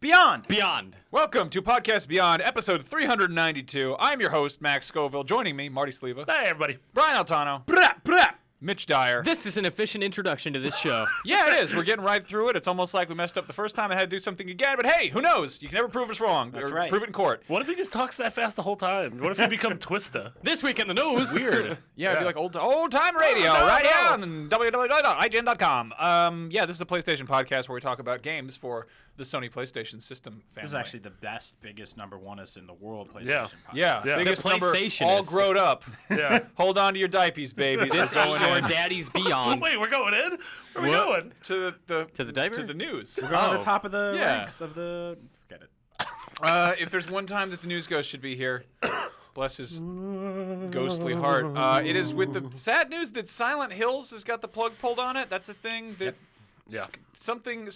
Beyond. Welcome to Podcast Beyond, episode 392. I'm your host, Max Scoville. Joining me, Marty Sleva. Hey, everybody. Brian Altano. Mitch Dyer. This is an efficient introduction to this show. Yeah, it is. We're getting right through it. It's almost like we messed up the first time and had to do something again. But hey, who knows? You can never prove us wrong. That's or right. Prove it in court. What if he just talks that fast the whole time? What if he become Twista? This week in the news. Weird. Yeah, it'd be Yeah. like old time radio, no, right no. here on www.ign.com. Yeah, this is a PlayStation podcast where we talk about games for the Sony PlayStation system family. This is actually the best, biggest number one-ist in the world PlayStation Yeah. podcast. Yeah, Yeah. biggest The number, PlayStation all is. grown up. Yeah. Hold on to your diapers, babies. This We're ain't going your in daddy's Beyond. Wait, we're going in? Where are we What? going? to the diaper? to the news. We're going to the top of the Yeah. ranks of the... Forget it. If there's one time that the news ghost should be here, bless his ghostly heart. It is with the sad news that Silent Hills has got the plug pulled on it. That's a thing that Yeah. something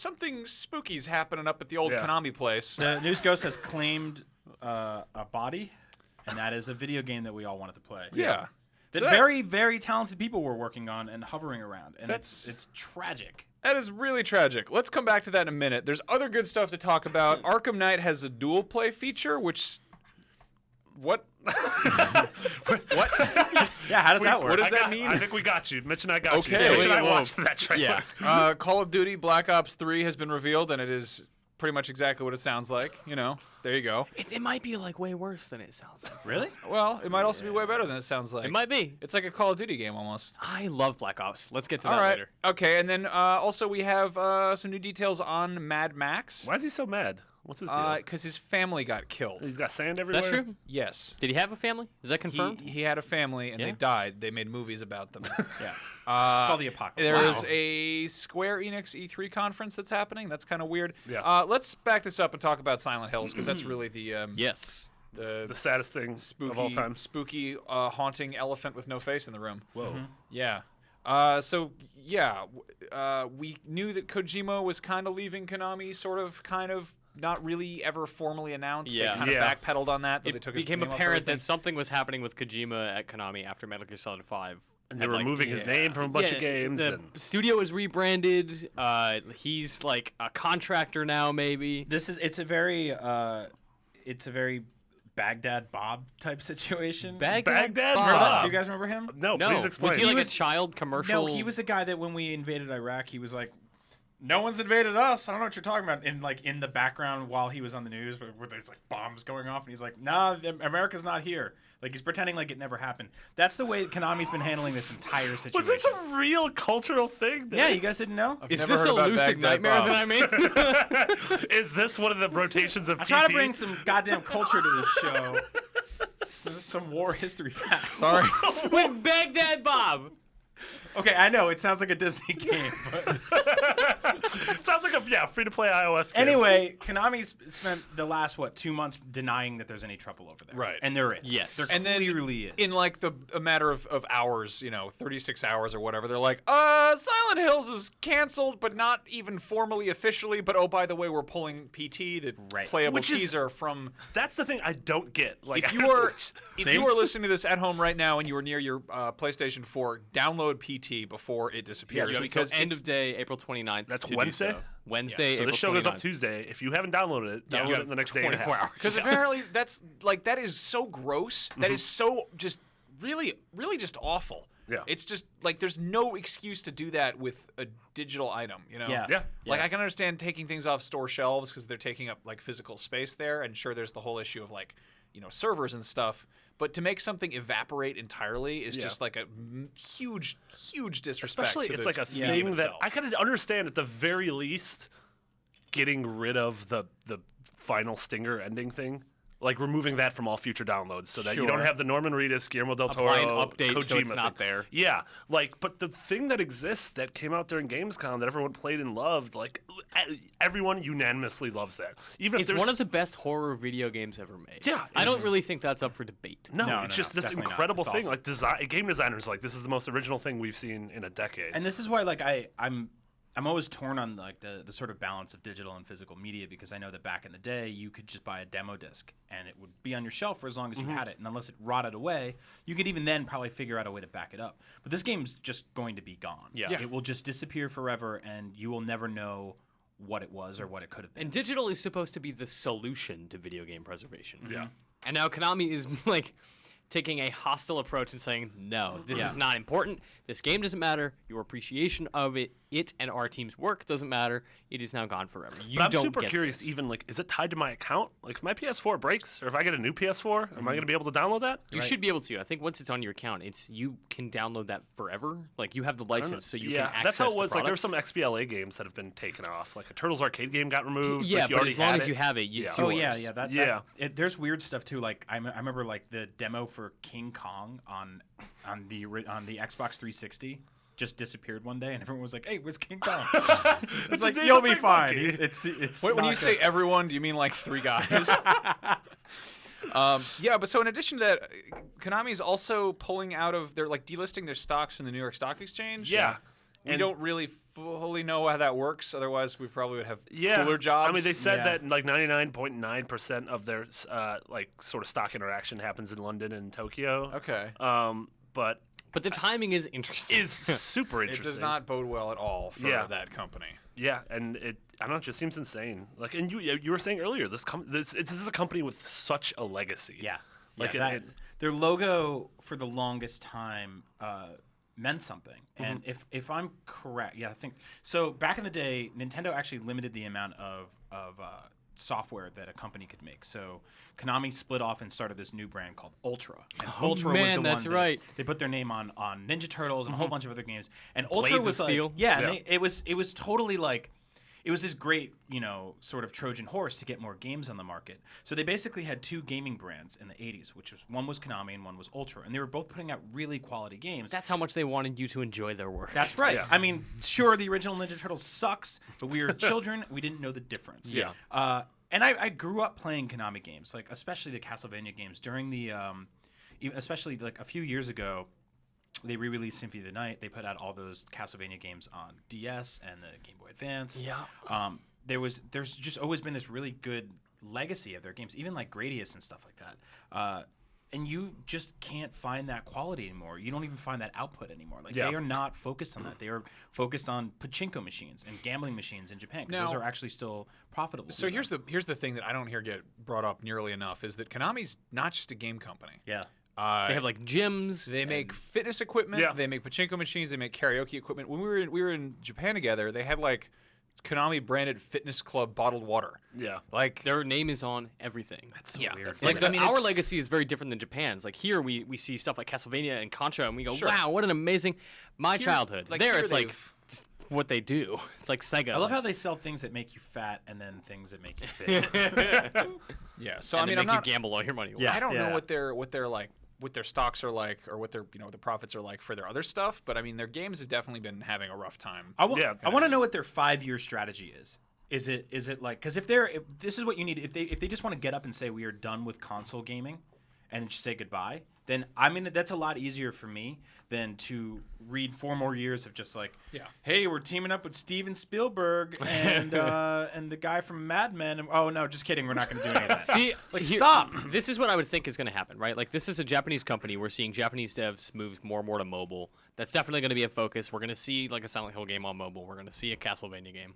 spooky's happening up at the old Yeah. Konami place. The News Ghost has claimed a body, and that is a video game that we all wanted to play. Yeah. That So very, very talented people were working on and hovering around, and That's- it's tragic. That is really tragic. Let's come back to that in a minute. There's other good stuff to talk about. Arkham Knight has a dual play feature, which... What? What? Yeah, how does that work? what does that mean? I think we got you. Mitch and I got Okay. you. Mitch and I Whoa. watched that trailer. Yeah. Call of Duty Black Ops 3 has been revealed, and it is pretty much exactly what it sounds like. You know, there you go. It might be like way worse than it sounds like. Really? Well, it might also be way better than it sounds like. It might be. It's like a Call of Duty game almost. I love Black Ops. Let's get to All that right. later. Okay, and then also we have some new details on Mad Max. Why is he so mad? What's his deal? Because his family got killed. He's got sand Is everywhere? that true? Yes. Did he have a family? Is that confirmed? He had a family, and Yeah. they died. They made movies about them. Yeah. It's Uh, called the Apocalypse. There Wow. is a Square Enix E3 conference that's happening. That's kind of weird. Yeah. Let's back this up and talk about Silent Hills, because that's really the Yes. the The saddest thing of all time. spooky, haunting elephant with no face in the room. Whoa. Yeah. We knew that Kojima was kind of leaving Konami, sort of, kind of, not really ever formally announced. Yeah. They kind of Yeah. backpedaled on that. But they It took his became name off apparent everything. that something was happening with Kojima at Konami after Metal Gear Solid 5. And they were moving his name from a bunch of games. The And studio is rebranded. He's like a contractor now, maybe. It's a very Baghdad Bob type situation. Baghdad Remember that? Bob. Do you guys remember him? no, No, please explain. was he like was- a child commercial? No, he was the guy that when we invaded Iraq, he was like, "No one's invaded us. I don't know what you're talking about." And like in the background while he was on the news, where there's like bombs going off, and he's like, "Nah, America's not here." Like he's pretending like it never happened. That's the way Konami's been handling this entire situation. Was this a real cultural thing? Yeah, you guys didn't know? Is Never this heard a about lucid Baghdad nightmare Bob. that I'm in? Is this one of the rotations of I try to PT? bring some goddamn culture to this show. Some war history facts. Sorry. With Baghdad Bob. Okay, I know it sounds like a Disney game, but It sounds like a free-to-play iOS game. anyway, Konami's spent the last 2 months denying that there's any trouble over there. Right. And there is. Yes. There And then clearly is. In like a matter of hours, 36 hours or whatever, they're like, Silent Hills is canceled, but not even formally officially. But oh, by the way, we're pulling PT, the Right. playable Which is- teaser from. That's the thing I don't get. Like, If you are See? listening to this at home right now and you are near your PlayStation 4, download PT before it disappears Yeah, because End it's- of day, April 29th. That's to do Wednesday? so. Wednesday, so April this show goes up 29th. Tuesday. If you haven't downloaded it, download it the next day and a 24 half. hours. Because apparently that is so gross. That is so just really, really just awful. Yeah. It's just like there's no excuse to do that with a digital item, Yeah. Yeah. Like I can understand taking things off store shelves because they're taking up like physical space there, and sure, there's the whole issue of like servers and stuff. But to make something evaporate entirely is just like a huge, huge disrespect. Especially, to it's the like a game thing that itself. I kind of understand at the very least getting rid of the final stinger ending thing. Like removing that from all future downloads so that you don't Sure. have the Norman Reedus, Guillermo del Toro, Apply an update Kojima so it's not thing. there. Yeah, like, but the thing that exists that came out during Gamescom that everyone played and loved, like, everyone unanimously loves that. Even if It's there's one of the best horror video games ever made. Yeah, I don't it's- really think that's up for debate. No, it's just this definitely not. incredible It's thing. awesome. Like game designers, like this is the most original thing we've seen in a decade. And this is why, like, I'm always torn on like the sort of balance of digital and physical media, because I know that back in the day you could just buy a demo disc and it would be on your shelf for as long as you had it, and unless it rotted away, you could even then probably figure out a way to back it up. But this game's just going to be gone. Yeah. It will just disappear forever, and you will never know what it was or what it could have been. And digital is supposed to be the solution to video game preservation. Yeah. And now Konami is like taking a hostile approach and saying, no, this is not important. This game doesn't matter. Your appreciation of it and our team's work doesn't matter. It is now gone forever. You But I'm don't super get curious, this. even like, is it tied to my account? Like, if my PS4 breaks, or if I get a new PS4, am I going to be able to download that? You should be able to. I think once it's on your account, you can download that forever. Like you have the license, so you can access that's how it was. the Like there were some product. XBLA games that have been taken off. Like a Turtles arcade game got removed. Yeah, but, you but already as long had as you have it, it's Oh yours. yeah. There's weird stuff too. Like I remember like the demo for King Kong on the Xbox 360 just disappeared one day, and everyone was like, "Hey, where's King Kong?" It's like Dave you'll the be Big fine. Monkey. It's Wait, when not you say good. everyone, do you mean like 3 guys? Yeah, but so in addition to that, Konami's also pulling out of they're like delisting their stocks from the New York Stock Exchange. Yeah. We And- don't really fully know how that works. Otherwise, we probably would have Yeah, cooler jobs. I mean, they said Yeah. that like 99.9% of their like sort of stock interaction happens in London and Tokyo. Okay. But But the timing is interesting. is super It interesting. does not bode well at all for Yeah. that company. Yeah, and I don't know, it just seems insane. Like, and you were saying earlier, this is a company with such a legacy. Yeah. Like Yeah, it- their logo for the longest time meant something. And if I'm correct, I think so. Back in the day, Nintendo actually limited the amount of software that a company could make. So Konami split off and started this new brand called Ultra. And Ultra was man, the that's one right. They put their name on Ninja Turtles and a whole bunch of other games. And Ultra Blades of was like, Steel. And it was totally like. It was this great, sort of Trojan horse to get more games on the market. So they basically had 2 gaming brands in the 80s, which was one was Konami and one was Ultra, and they were both putting out really quality games. That's how much they wanted you to enjoy their work. That's right. Yeah. I mean, sure, the original Ninja Turtles sucks, but we were children. We didn't know the difference. Yeah. And I grew up playing Konami games, like especially the Castlevania games during the, especially like a few years ago. They re-released Symphony of the Night. They put out all those Castlevania games on DS and the Game Boy Advance. Yeah. There's just always been this really good legacy of their games, even like Gradius and stuff like that. And you just can't find that quality anymore. You don't even find that output anymore. Like Yeah. they are not focused on that. They are focused on pachinko machines and gambling machines in Japan because those Now- are actually still profitable. So to them. here's the thing that I don't hear get brought up nearly enough is that Konami's not just a game company. yeah. They have like gyms. They make fitness equipment. Yeah. They make pachinko machines. They make karaoke equipment. When we were in Japan together, they had like Konami branded fitness club bottled water. Yeah. Like Their name is on everything. That's so Yeah, weird. that's Like I mean, our it's- legacy is very different than Japan's. Like here we see stuff like Castlevania and Contra, and we go, Sure. wow, what an amazing my Here- childhood. like, there here it's like they've- it's what they do. It's like Sega. I love how they sell things that make you fat and then things that make you fit. yeah. So and I mean, they I'm make not. you gamble all your money. Yeah. I don't know what their like. What their stocks are like, or what their the profits are like for their other stuff. But I mean, their games have definitely been having a rough time. I Yeah. want to know what their 5-year strategy is. Is it like, because if this is what you need, if they just want to get up and say we are done with console gaming and just say goodbye, then I mean that's a lot easier for me than to read 4 more years of just like, Yeah. hey, we're teaming up with Steven Spielberg and and the guy from Mad Men. And, oh no, just kidding, we're not going to do any of that. See, like here- stop. This is what I would think is going to happen, right? Like this is a Japanese company. We're seeing Japanese devs move more and more to mobile. That's definitely going to be a focus. We're going to see like a Silent Hill game on mobile. We're going to see a Castlevania game.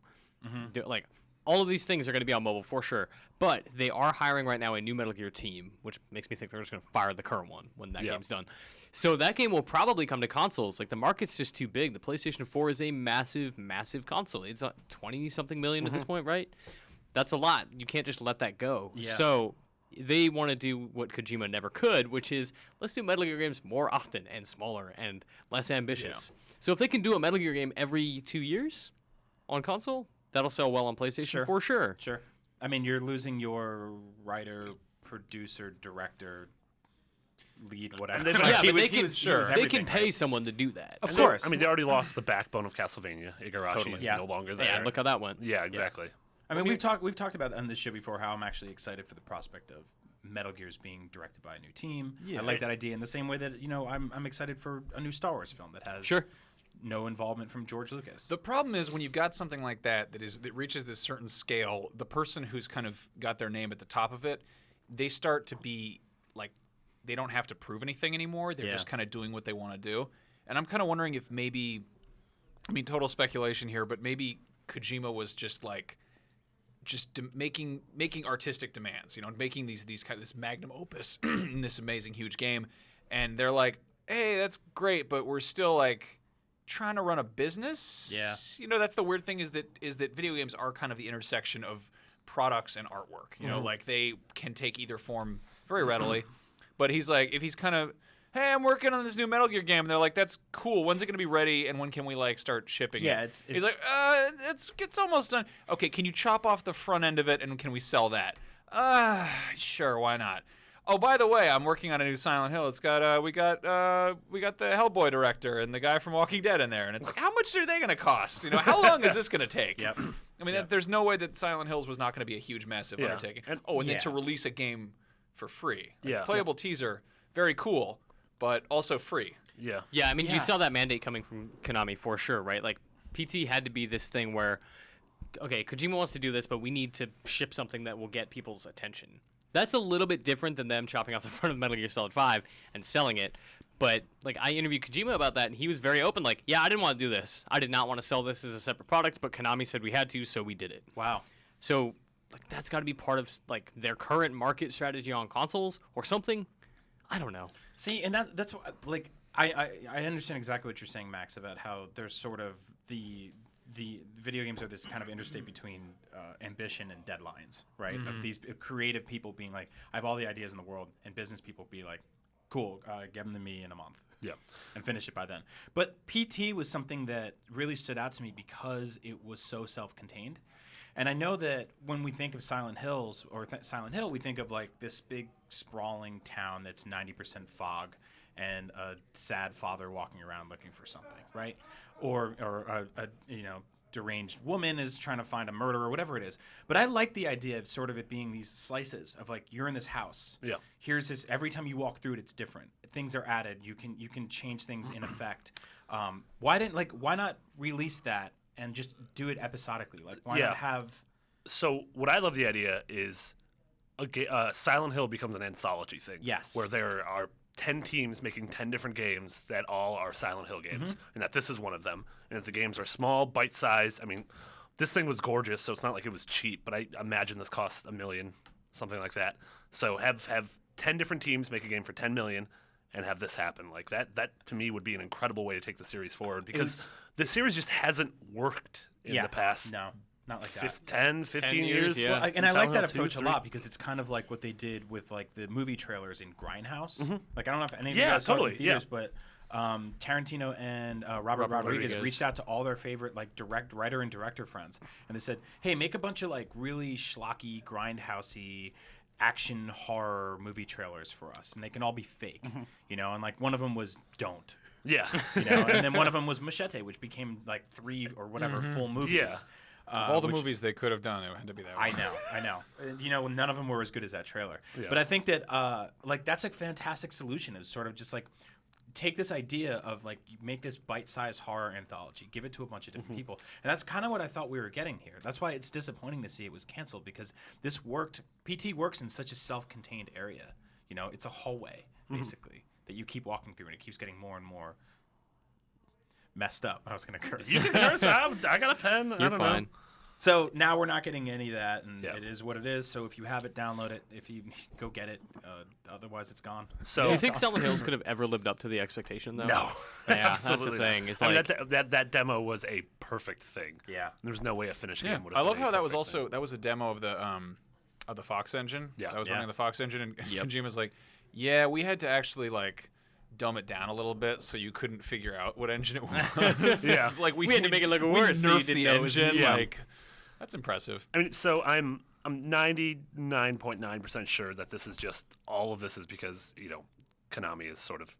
Like all of these things are going to be on mobile for sure. But they are hiring right now a new Metal Gear team, which makes me think they're just going to fire the current one when that Yeah. game's done. So that game will probably come to consoles. Like the market's just too big. The PlayStation 4 is a massive, massive console. It's 20-something million at this point, right? That's a lot. You can't just let that go. Yeah. So they want to do what Kojima never could, which is let's do Metal Gear games more often and smaller and less ambitious. So if they can do a Metal Gear game every 2 years on console, that'll sell well on PlayStation Sure. for sure. Sure. I mean, you're losing your writer, producer, director, lead, whatever. And they- Yeah, He but was- they he can was they everything, can pay right? someone to do that. Of And course. I mean, they already lost the backbone of Castlevania. Igarashi Totally. is Yeah. no longer there. Yeah, look how that went. Yeah, exactly. I mean, we've talked about on this show before how I'm actually excited for the prospect of Metal Gear's being directed by a new team. Yeah. I like that idea in the same way that I'm excited for a new Star Wars film that has Sure. no involvement from George Lucas. The problem is when you've got something like that that reaches this certain scale, the person who's kind of got their name at the top of it, they start to be like they don't have to prove anything anymore. They're Yeah. just kind of doing what they want to do. And I'm kind of wondering if maybe, I mean, total speculation here, but maybe Kojima was just like making artistic demands, making these kind of this magnum opus in this amazing huge game, and they're like, hey, that's great, but we're still like trying to run a business. Yeah. That's the weird thing is that video games are kind of the intersection of products and artwork. Like they can take either form very readily. But he's like, if he's kind of, hey, I'm working on this new Metal Gear game, and they're like, that's cool. When's it going to be ready, and when can we like start shipping it? He's like, it's almost done. Okay, can you chop off the front end of it, and can we sell that? Sure, why not? Oh, by the way, I'm working on a new Silent Hill. It's got we got the Hellboy director and the guy from Walking Dead in there, and it's like, how much are they going to cost? How long is this going to take? Yep. I mean, there's no way that Silent Hills was not going to be a huge, massive undertaking. And then to release a game for free, playable teaser, very cool, but also free. Yeah. Yeah, I mean, you saw that mandate coming from Konami for sure, right? Like, PT had to be this thing where, okay, Kojima wants to do this, but we need to ship something that will get people's attention. That's a little bit different than them chopping off the front of Metal Gear Solid 5 and selling it. But, like, I interviewed Kojima about that, and he was very open, like, yeah, I didn't want to do this. I did not want to sell this as a separate product, but Konami said we had to, so we did it. Wow. So, like, that's got to be part of, like, their current market strategy on consoles or something. I don't know. See, and that's what, like, I understand exactly what you're saying, Max, about how there's sort of the video games are this kind of interstate between ambition and deadlines, right? Mm-hmm. Of these creative people being like, I have all the ideas in the world, and business people be like, cool, give them to me in a month. Yeah. And finish it by then. But PT was something that really stood out to me because it was so self-contained. And I know that when we think of Silent Hills or Silent Hill, we think of like this big sprawling town that's 90% fog and a sad father walking around looking for something, right? Or a deranged woman is trying to find a murderer or whatever it is. But I like the idea of sort of it being these slices of like, you're in this house. Yeah. Here's this. Every time you walk through it, it's different. Things are added. You can change things in effect. Why not release that and just do it episodically? Like, why not have? So what I love the idea is, Silent Hill becomes an anthology thing. Yes. Where there are 10 teams making 10 different games that all are Silent Hill games, and that this is one of them. And if the games are small, bite-sized, I mean, this thing was gorgeous, so it's not like it was cheap, but I imagine this cost $1 million, something like that. So have 10 different teams make a game for $10 million and have this happen. Like that to me would be an incredible way to take the series forward, because the series just hasn't worked in the past. No. Not like that. 10, 15 years. Yeah. Well, and I like that approach a lot because it's kind of like what they did with like the movie trailers in Grindhouse. Like I don't know if any of you guys saw it in theaters, but Tarantino and Robert Rodriguez reached out to all their favorite like writer and director friends, and they said, "Hey, make a bunch of like really schlocky, grindhousey action horror movie trailers for us, and they can all be fake, And like one of them was Don't, Yeah. and then one of them was Machete, which became like 3 or whatever full movies. Yeah. Of all the movies they could have done, it had to be that one. I know. None of them were as good as that trailer. Yeah. But I think that like that's a fantastic solution. Is sort of just like take this idea of like make this bite-sized horror anthology, give it to a bunch of different people, and that's kind of what I thought we were getting here. That's why it's disappointing to see it was canceled, because this worked. PT works in such a self-contained area. It's a hallway basically that you keep walking through, and it keeps getting more and more messed up. I was gonna curse. You can curse. I got a pen. I You're don't fine. know. So now we're not getting any of that, and it is what it is. So if you have it, download it. If you go get it, otherwise it's gone. So Do you think Silent Hills could have ever lived up to the expectation, though? No. Yeah, that's the Absolutely thing. not. It's I mean, like that demo was a perfect thing. Yeah. There's no way a finished Yeah, game would have I love been a how that was perfect also thing. that was a demo of the Fox engine. Yeah. That was Yeah. running the Fox engine, and Kojima's like, yeah, we had to actually like dumb it down a little bit so you couldn't figure out what engine it was. Yeah. Like We had to make it look worse so you nerfed didn't the know it was engine. new. Yeah. Like, that's impressive. I mean, so I'm 99.9% sure that this is just all of this is because Konami is sort of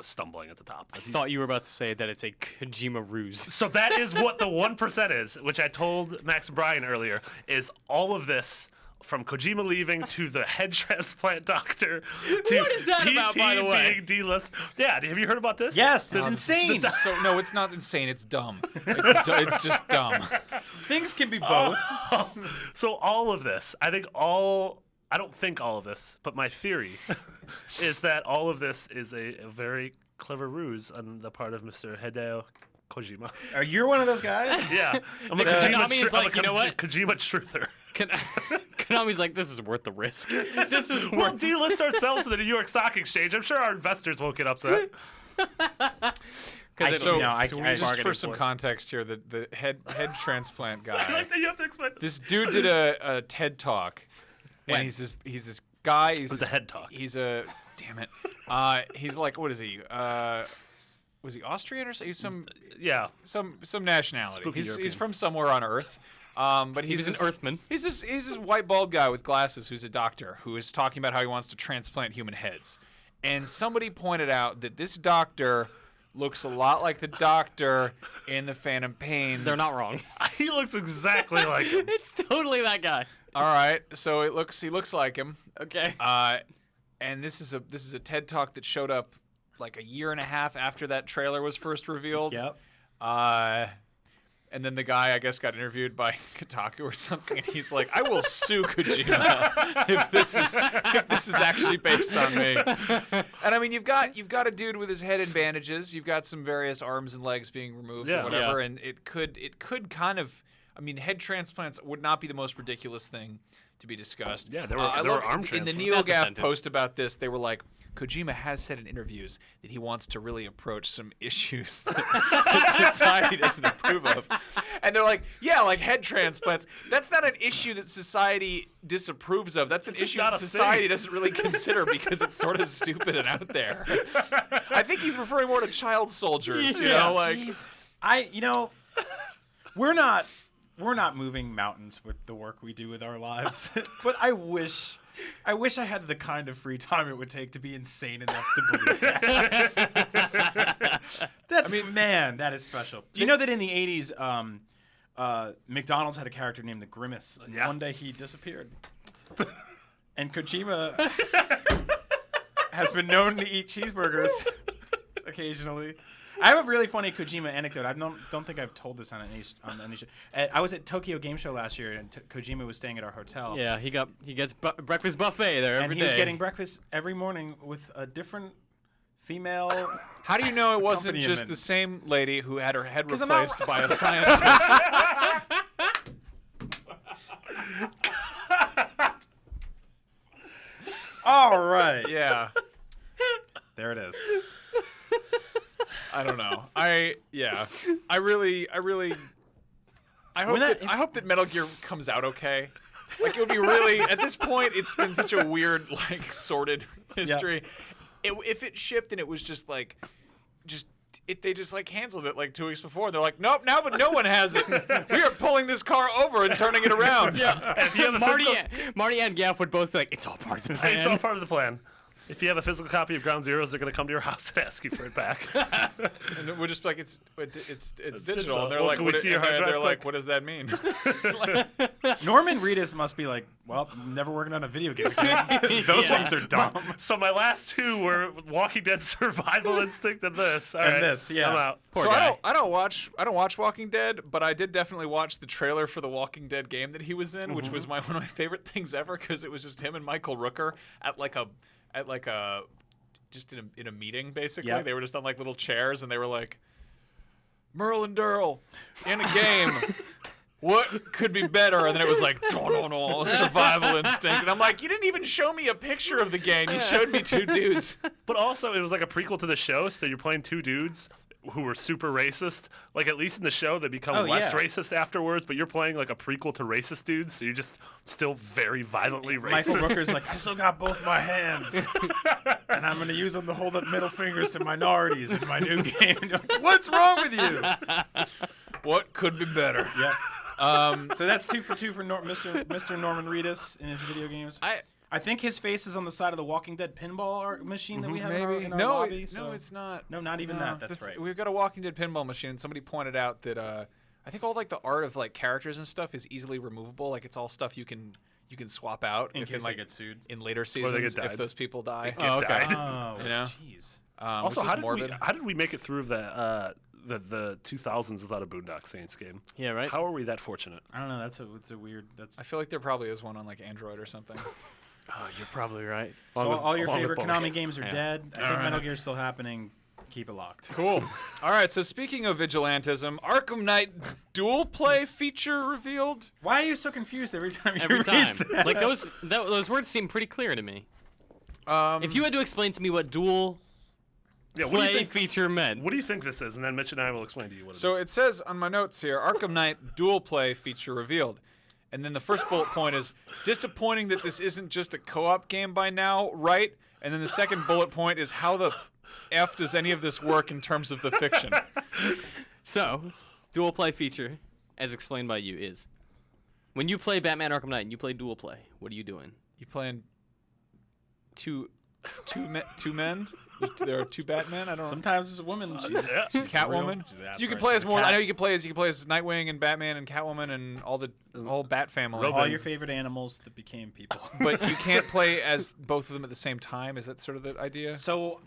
stumbling at the top. I thought you were about to say that it's a Kojima ruse. So that is what the 1% is, which I told Max and Brian earlier, is all of this from Kojima leaving to the head transplant doctor to What is that PT about, by the way? being D-list. Yeah, have you heard about this? Yes, it's insane. So no, it's not insane. It's dumb. It's just dumb. Things can be both. So all of this, I don't think all of this, but my theory is that all of this is a very clever ruse on the part of Mr. Hideo Kojima. You're one of those guys. Yeah, I'm a Konami is like, you know what? Kojima truther. Konami's like, this is worth the risk. This is We'll worth. delist ourselves to the New York Stock Exchange. I'm sure our investors won't get upset. So, I just for bargaining some for it. context here, the head transplant guy. I like that you have to explain this. This dude did a TED talk, and When? he's this guy. It was a head talk. He's a damn it. He's like, what is he? Was he Austrian or so? He's some nationality. Spooky He's European. from somewhere on Earth. But He's an Earthman. He's this white bald guy with glasses who's a doctor who is talking about how he wants to transplant human heads. And somebody pointed out that this doctor looks a lot like the doctor in the Phantom Pain. They're not wrong. He looks exactly like him. It's totally that guy. All right, so he looks like him. Okay. And this is a TED talk that showed up like a year and a half after that trailer was first revealed. Yep. And then the guy, I guess, got interviewed by Kotaku or something, and he's like, "I will sue Kojima if this is actually based on me." And I mean, you've got a dude with his head in bandages. You've got some various arms and legs being removed or whatever, and it could kind of. I mean, head transplants would not be the most ridiculous thing to be discussed. Yeah, there were arm in the transplants. That's a NeoGAF sentence. post about this, they were like, Kojima has said in interviews that he wants to really approach some issues that society doesn't approve of. And they're like, yeah, like head transplants. That's not an issue that society disapproves of. That's an just issue not that a society thing. doesn't really consider because it's sort of stupid and out there. I think he's referring more to child soldiers, you know, like. We're not moving mountains with the work we do with our lives. But I wish I had the kind of free time it would take to be insane enough to believe that. That is special. Do you know that in the 80s, McDonald's had a character named the Grimace? Yeah. One day he disappeared. And Kojima has been known to eat cheeseburgers occasionally. I have a really funny Kojima anecdote. I don't think I've told this on any show. I was at Tokyo Game Show last year, and Kojima was staying at our hotel. Yeah, he gets breakfast buffet there every and he day. was getting breakfast every morning with a different female. How do you know it wasn't accompaniment. just the same lady who had her head 'Cause I'm not- replaced by a scientist? All right. Yeah. There it is. I don't know. I hope that Metal Gear comes out okay. Like, it would be really, at this point, it's been such a weird, like, sordid history. If it shipped and it was just like, they just like canceled it like 2 weeks before. They're like, nope, now but no one has it. We are pulling this car over and turning it around. Yeah. And if you have a Marty and Gaff would both be like, it's all part of the plan. It's all part of the plan. If you have a physical copy of Ground Zeroes, they're going to come to your house and ask you for it back. And we're just like, it's digital. digital. And they're Well, like, can we see your hard drive they're like, quick? what does that mean? Norman Reedus must be like, well, never working on a video game again. Those things are dumb. So my last two were Walking Dead Survival Instinct and this. All And right, this, yeah. I'm out. Poor So guy. I don't watch Walking Dead, but I did definitely watch the trailer for the Walking Dead game that he was in, which was one of my favorite things ever because it was just him and Michael Rooker at like a just in a meeting basically. Yeah. They were just on like little chairs and they were like, Merle and Daryl in a game. What could be better? And then it was like, no, survival instinct. And I'm like, you didn't even show me a picture of the game. You showed me two dudes. But also, it was like a prequel to the show, so you're playing two dudes who were super racist. Like, at least in the show, they become less racist afterwards, but you're playing like a prequel to racist dudes, so you're just still very violently racist. Michael Rooker's like, I still got both my hands, and I'm going to use them to hold up middle fingers to minorities in my new game. What's wrong with you? What could be better? Yeah. So that's 2 for 2 for Mr. Norman Reedus in his video games. I think his face is on the side of the Walking Dead pinball machine that we have in our lobby. No, it's not. No, not even that. That's right. We've got a Walking Dead pinball machine. Somebody pointed out that I think all like the art of like characters and stuff is easily removable. Like it's all stuff you can swap out In if case like they get sued. in later they seasons get if died. those people die. Oh, okay. Oh, You know? jeez. Also, which is how did we make it through the 2000s without a Boondock Saints game? Yeah, right? How are we that fortunate? I don't know. It's a weird. That's I feel like there probably is one on like Android or something. Oh, you're probably right. so all your along with favorite both. Konami games are Yeah. dead. I think Metal Gear's still happening. Keep it locked. Cool. All right, so speaking of vigilantism, Arkham Knight dual play feature revealed. Why are you so confused every time you Every read time. that? Like those words seem pretty clear to me. If you had to explain to me what dual Yeah, what do you play think? feature meant. What do you think this is? And then Mitch and I will explain to you what it is. So it says on my notes here, Arkham Knight dual play feature revealed. And then the first bullet point is disappointing that this isn't just a co-op game by now, right? And then the second bullet point is how the F does any of this work in terms of the fiction? So, dual play feature, as explained by you, is when you play Batman Arkham Knight and you play dual play, what are you doing? You playing two men? There are two Batmen. I don't know. Sometimes it's a woman. yeah. She's Catwoman. Real. So you can play as more. I know you can play as Nightwing and Batman and Catwoman and all the whole Bat family. All your favorite animals that became people. But you can't play as both of them at the same time. Is that sort of the idea? So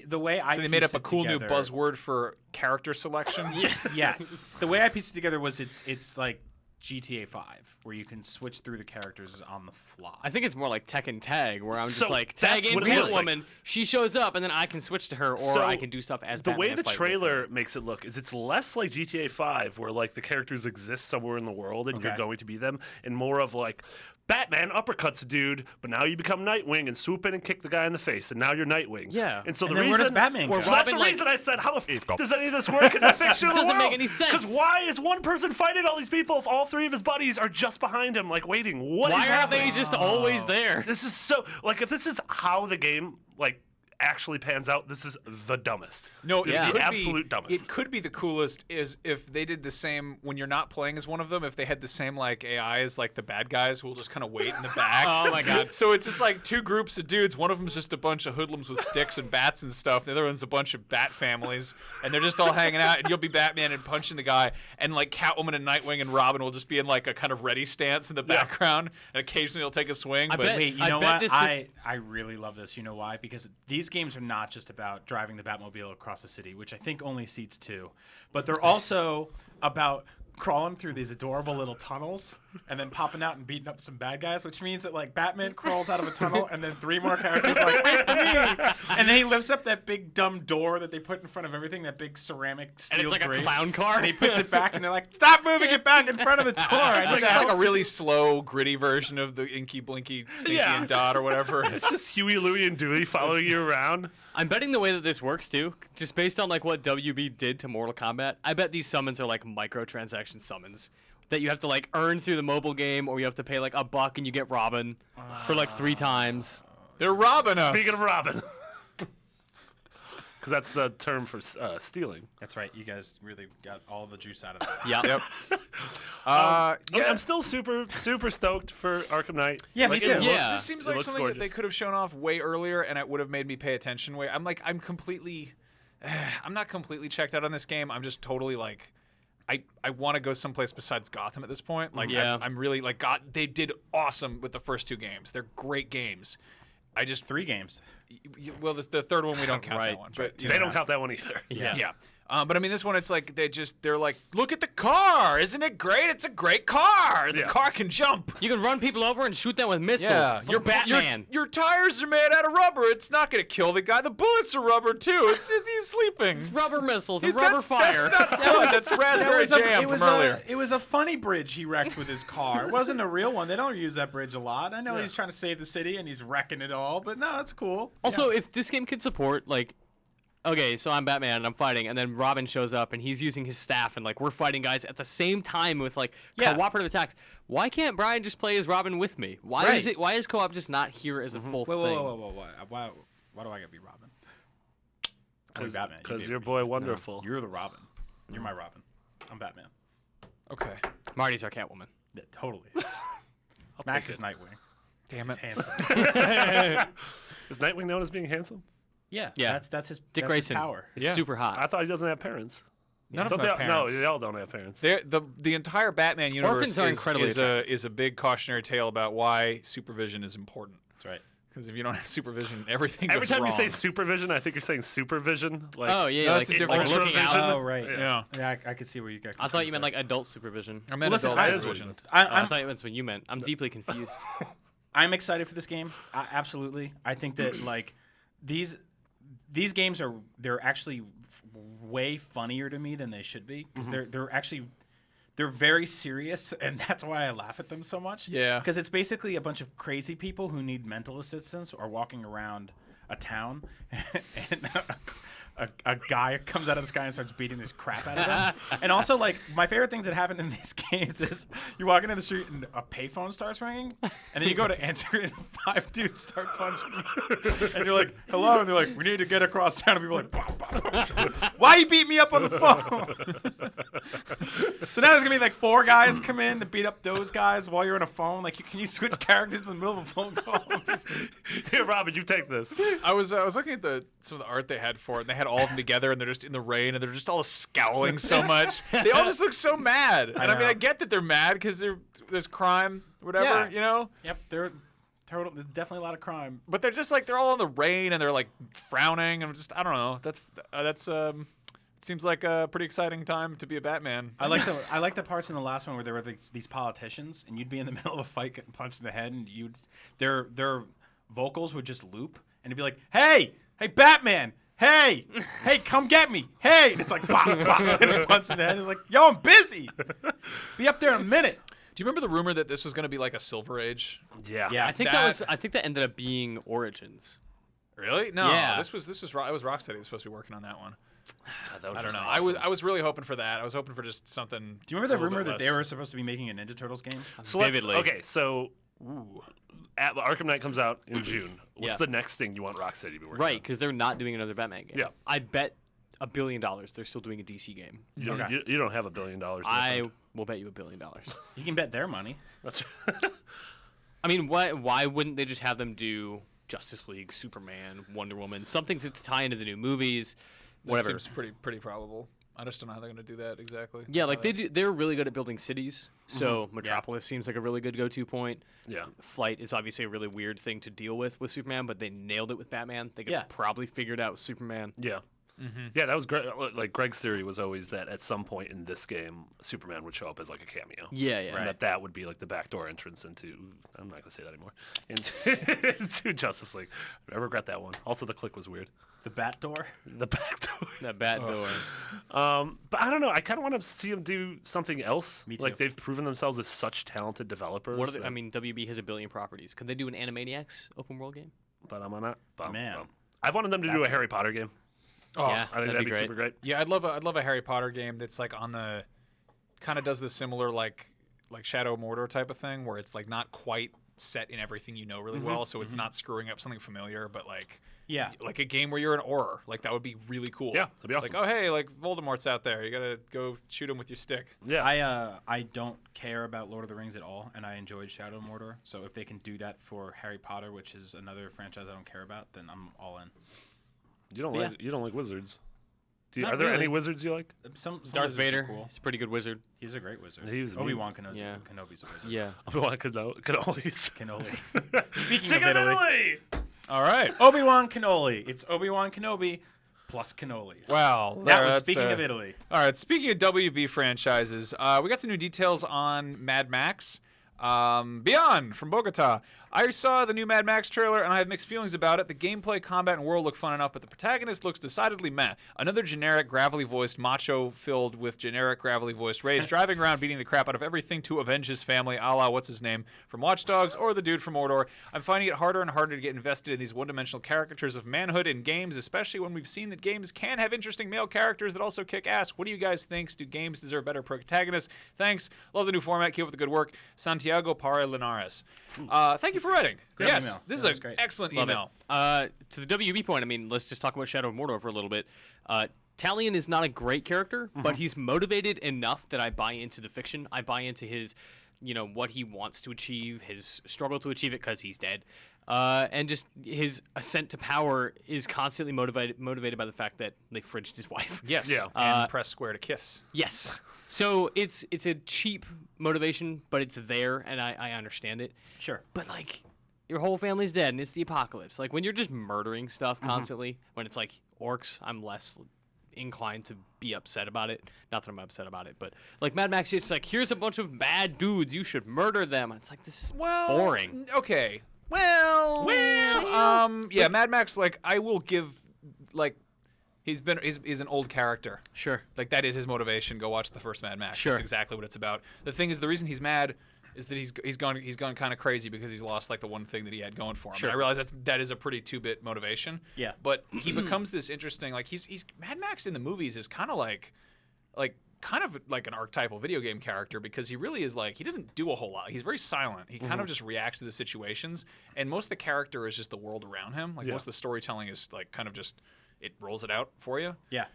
the way I So they made up pieced a it cool new together- buzzword for character selection. Yes, the way I pieced it together was it's like GTA 5, where you can switch through the characters on the fly. I think it's more like Tekken Tag, where I'm just So like, that's tag in what it is. Catwoman, she shows up, and then I can switch to her, or So I can do stuff as the Batman way and the fight with trailer her. makes it look is it's less like GTA 5 where like the characters exist somewhere in the world and you're Okay. going to be them, and more of like Batman uppercuts a dude, but now you become Nightwing and swoop in and kick the guy in the face, and now you're Nightwing. Yeah. And so And the then where does reason Batman go? Or So that's Robin, the like- reason I said, how the f does any of this work in the fiction of the Doesn't world? make any sense. Because why is one person fighting all these people if all three of his buddies are just behind him, like waiting? What is Why aren't happening? they just always there? This is so like if this is how the game like actually pans out, this is the dumbest. No, It's it the could absolute be, dumbest. It could be the coolest is if they did the same when you're not playing as one of them. If they had the same like AI as like the bad guys who will just kind of wait in the back. Oh my God. So it's just like two groups of dudes. One of them's just a bunch of hoodlums with sticks and bats and stuff. The other one's a bunch of bat families, and they're just all hanging out. And you'll be Batman and punching the guy, and like Catwoman and Nightwing and Robin will just be in like a kind of ready stance in the background, and occasionally they'll take a swing. I but bet- Wait, you I know bet what? this I really love this. You know why? Because these games are not just about driving the Batmobile across the city, which I think only seats 2, but they're also about crawling through these adorable little tunnels and then popping out and beating up some bad guys, which means that like Batman crawls out of a tunnel and then 3 more characters are like, wait for me, and then he lifts up that big dumb door that they put in front of everything, that big ceramic steel And it's like grate, a clown car. and he puts it back, and they're like, stop moving it back in front of the door. It's like, it's like a really slow, gritty version of the Inky Blinky Stinky Yeah. and Dot or whatever. It's just Huey, Louie, and Dewey following you around. I'm betting the way that this works too, just based on like what WB did to Mortal Kombat. I bet these summons are like microtransaction summons that you have to like earn through the mobile game, or you have to pay like $1 and you get Robin for like 3 times. They're robbing us. Speaking of Robin. Because that's the term for stealing. That's right. You guys really got all the juice out of that. Yeah. Yep. I'm still super stoked for Arkham Knight. Yes, Like, me too. it looks- Yeah. This seems it like looks something that they gorgeous. could have shown off way earlier, and it would have made me pay attention. I'm completely. I'm not completely checked out on this game. I'm just totally like. I want to go someplace besides Gotham at this point. Like, Yeah. I'm really like God. They did awesome with the first 2 games. They're great games. I just 3 games. well, the third one we don't count Right. that one, but you They know. don't count that one either. Yeah. But I mean, this one, it's like they're like, look at the car, isn't it great? It's a great car. The Yeah. car can jump. You can run people over and shoot them with missiles. Yeah, You're Batman. Your tires are made out of rubber. It's not gonna kill the guy. The bullets are rubber too. He's sleeping. It's rubber missiles and That's- rubber fire. That's not good. That's raspberry jam from earlier. It was a funny bridge he wrecked with his car. It wasn't a real one. They don't use that bridge a lot. I know he's trying to save the city and he's wrecking it all, but no, that's cool. Also, if this game could support like, okay, so I'm Batman and I'm fighting, and then Robin shows up and he's using his staff, and like we're fighting guys at the same time with like cooperative attacks. Why can't Brian just play as Robin with me? Why is Right. it? Why is co-op just not here as a full thing? Why do I gotta be Robin? I'm Batman. You Because be- your boy Wonderful. You're the Robin. You're my Robin. I'm Batman. Okay. Marty's our Catwoman. Yeah, totally. I'll Max take is it. Nightwing. Damn He's it. handsome. Is Nightwing known as being handsome? Yeah. Yeah. That's his. Dick that's Grayson his power. is Yeah. super hot. I thought he doesn't have parents. None Don't of them have they, parents. No, they all don't have parents. The entire Batman universe Orphans are incredibly is a big cautionary tale about why supervision is important. That's right. Because if you don't have supervision, everything Every goes time wrong. you say supervision, I think you're saying supervision. Like, Oh yeah, No, like, that's a different- like looking Ultra out. vision. Oh right. Yeah. yeah, I could see where you got. I thought you confused meant there. like adult supervision. I meant Listen, adult I- supervision. I I'm thought that's what you meant. I'm deeply confused. I'm excited for this game. Absolutely. I think that like these games they're actually way funnier to me than they should be because they're very serious, and that's why I laugh at them so much. Yeah. Because it's basically a bunch of crazy people who need mental assistance or walking around a town, and a guy comes out of the sky and starts beating this crap out of them. And also, like, my favorite things that happen in these games is you're walking in the street and a payphone starts ringing, and then you go to answer it and 5 dudes start punching you. And you're like, hello? And they're like, we need to get across town. And people are like, bah, bah, bah. Why you beat me up on the phone? So now there's going to be like 4 guys come in to beat up those guys while you're on a phone. Like, can you switch characters in the middle of a phone call? Here, Robin, you take this. I was looking at some of the art they had for it, and they had all of them together, and they're just in the rain, and they're just all scowling so much. They all just look so mad. And I mean, I get that they're mad because there's crime, whatever, Yeah. you know? Yep, there's definitely a lot of crime. But they're just like, they're all in the rain, and they're like frowning, and I don't know. That's it seems like a pretty exciting time to be a Batman. I like the parts in the last one where there were these politicians, and you'd be in the middle of a fight getting punched in the head, and their vocals would just loop, and it'd be like, hey, Batman, hey, come get me, hey, and it's like, bah, bah, and a punch in the head. It's like, yo, I'm busy. Be up there in a minute. Do you remember the rumor that this was going to be like a Silver Age? Yeah. Yeah. I think that ended up being Origins. Really? No. Yeah. It was Rocksteady that was supposed to be working on that one. God, that was I don't just know. awesome. I was really hoping for that. I was hoping for just something. Do you remember the a little rumor bit that they less. were supposed to be making a Ninja Turtles game? So Vividly. so Arkham Knight comes out in June. What's Yeah. the next thing you want Rocksteady to be working Right, on? because they're not doing another Batman game. Yeah. I bet $1 billion they're still doing a DC game. You don't, Okay. you don't have $1 billion. I will bet you $1 billion. Oh, You can bet their money. That's I mean, why wouldn't they just have them do Justice League, Superman, Wonder Woman, something to tie into the new movies, whatever. That seems pretty probable. I just don't know how they're going to do that exactly. Yeah, like they're really good at building cities. So Metropolis seems like a really good go-to point. yeah. Flight is obviously a really weird thing to deal with Superman, but they nailed it with Batman. They could Yeah. probably figure it out with Superman. Yeah. Yeah, that was great. Like Greg's theory was always that at some point in this game, Superman would show up as like a cameo. Yeah, yeah. And that would be like the backdoor entrance into. I'm not gonna say that anymore. Into Justice League. I regret that one. Also, the click was weird. The Bat Door. The backdoor. That bat door. But I don't know. I kind of want to see them do something else. Me too. Like they've proven themselves as such talented developers. What are they, I mean, WB has 1 billion properties. Could they do an Animaniacs open world game? But I'm on that. Man. I've wanted them to do a Harry Potter game. Oh, yeah, I think that'd be super great. Yeah, I'd love a Harry Potter game that's like on the kind of does the similar like Shadow of Mordor type of thing where it's like not quite set in everything you know really well, so it's not screwing up something familiar, but like a game where you're an Auror. Like that would be really cool. Yeah, that'd be awesome. Like, oh hey, like Voldemort's out there. You gotta go shoot him with your stick. Yeah. I don't care about Lord of the Rings at all, and I enjoyed Shadow of Mordor. So if they can do that for Harry Potter, which is another franchise I don't care about, then I'm all in. You don't like wizards. Not Are there really. any wizards you like? Some Darth wizards are Vader. cool. He's a pretty good wizard. He's a great wizard. He's Obi-Wan Kenobi's Yeah. Kenobi's a wizard. Yeah. Obi-Wan Cannolis. Cannoli. Speaking Sing of it, Italy, All right. Obi-Wan Cannoli. It's Obi-Wan Kenobi plus cannolis. Wow. That was speaking of Italy. All right. Speaking of WB franchises, we got some new details on Mad Max. Beyond from Bogota. I saw the new Mad Max trailer and I have mixed feelings about it. The gameplay, combat, and world look fun enough, but the protagonist looks decidedly meh. Another generic, gravelly-voiced macho filled with generic, gravelly-voiced rage, driving around beating the crap out of everything to avenge his family, a la what's-his-name from Watch Dogs or the dude from Mordor. I'm finding it harder and harder to get invested in these one-dimensional caricatures of manhood in games, especially when we've seen that games can have interesting male characters that also kick ass. What do you guys think? Do games deserve better protagonists? Thanks. Love the new format. Keep up the good work. Santiago Para Linares. Thank you for writing. Great yes, email. this That is was an great. excellent Love email. it. To the WB point, I mean, let's just talk about Shadow of Mordor for a little bit. Talion is not a great character, but he's motivated enough that I buy into the fiction. I buy into his, what he wants to achieve, his struggle to achieve it because he's dead. And just his ascent to power is constantly motivated by the fact that they fridged his wife. Yes. Yeah. And press square to kiss. Yes. So it's a cheap motivation, but it's there, and I understand it. Sure. But like, your whole family's dead, and it's the apocalypse. Like when you're just murdering stuff constantly, when it's like orcs, I'm less inclined to be upset about it. Not that I'm upset about it, but like Mad Max, it's like here's a bunch of bad dudes, you should murder them. It's like this is boring. Okay. Well, yeah, Mad Max. Like, I will give like he's an old character. Sure. Like that is his motivation. Go watch the first Mad Max. Sure. That's exactly what it's about. The thing is, the reason he's mad is that he's gone kind of crazy because he's lost like the one thing that he had going for him. Sure. And I realize that is a pretty 2-bit motivation. Yeah. But he becomes this interesting, like he's Mad Max in the movies is kind of like an archetypal video game character, because he really is like, he doesn't do a whole lot. He's very silent. He kind of just reacts to the situations, and most of the character is just the world around him. Like most of the storytelling is like kind of just, it rolls it out for you. Yeah.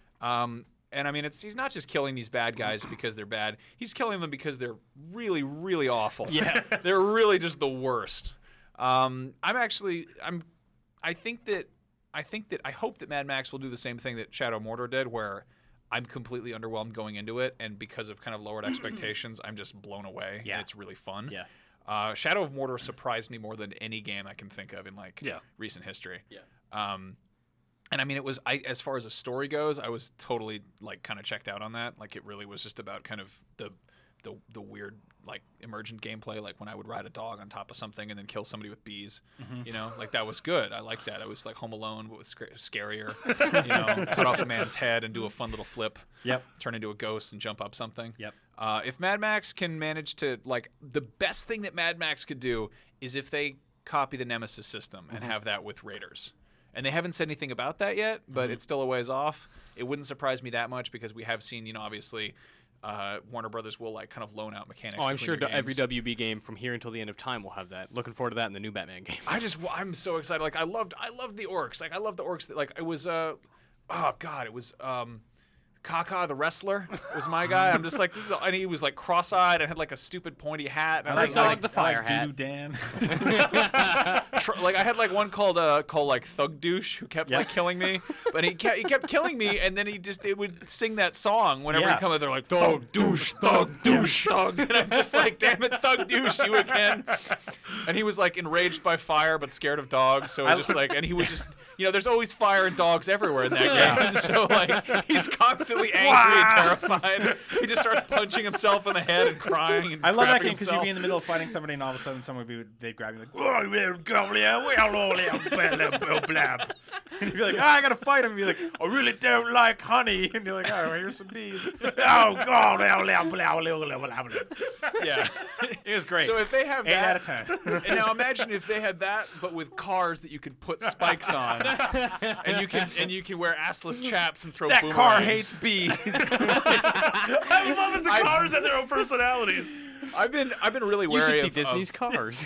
And I mean, he's not just killing these bad guys because they're bad. He's killing them because they're really, really awful. Yeah. They're really just the worst. I hope that Mad Max will do the same thing that Shadow of Mordor did, where I'm completely underwhelmed going into it, and because of kind of lowered expectations, I'm just blown away. Yeah. And it's really fun. Yeah. Shadow of Mordor surprised me more than any game I can think of in recent history. Yeah. And I mean, as far as the story goes, I was totally like kind of checked out on that. Like it really was just about kind of the weird like emergent gameplay, like when I would ride a dog on top of something and then kill somebody with bees. You know, like that was good. I liked that. It was like Home Alone, but it was scarier. You know, cut off a man's head and do a fun little flip. Yep. Turn into a ghost and jump up something. Yep. If Mad Max can manage to, like, the best thing that Mad Max could do is if they copy the Nemesis system and have that with Raiders. And they haven't said anything about that yet, but it's still a ways off. It wouldn't surprise me that much, because we have seen, you know, obviously Warner Brothers will like kind of loan out mechanics. Oh, I'm sure between the every games. WB game from here until the end of time will have that. Looking forward to that in the new Batman game. I'm so excited. Like I loved the orcs. Like I love the orcs. That, like it was it was Kaka the wrestler was my guy. I'm just like, this is, and he was like cross-eyed and had like a stupid pointy hat. And I was like the fire hat. Doo-doo Dan. like I had like one called like Thug Douche, who kept like killing me, but he kept killing me, and then they would sing that song whenever he come in. They're like Thug Douche, Thug Douche, Thug, and I'm just like, damn it, Thug Douche, you again. And he was like enraged by fire but scared of dogs, so it was just like, and he would just, you know, there's always fire and dogs everywhere in that game, so like he's constantly angry and terrified. He just starts punching himself in the head and crying. And I love that crapping game because you'd himself. be in the middle of fighting somebody, and all of a sudden they'd grab you like, and you'd be like, I gotta fight him. And you'd be like, I really don't like honey. And you're like, oh, here's some bees. Oh God. Yeah, It was great. So if they have 8 that, out of 10. and now imagine if they had that, but with cars that you could put spikes on, and you can wear assless chaps and throw That boomerangs. car hates bees. I love it. The cars have their own personalities. I've been really You wary should see of Disney's cars.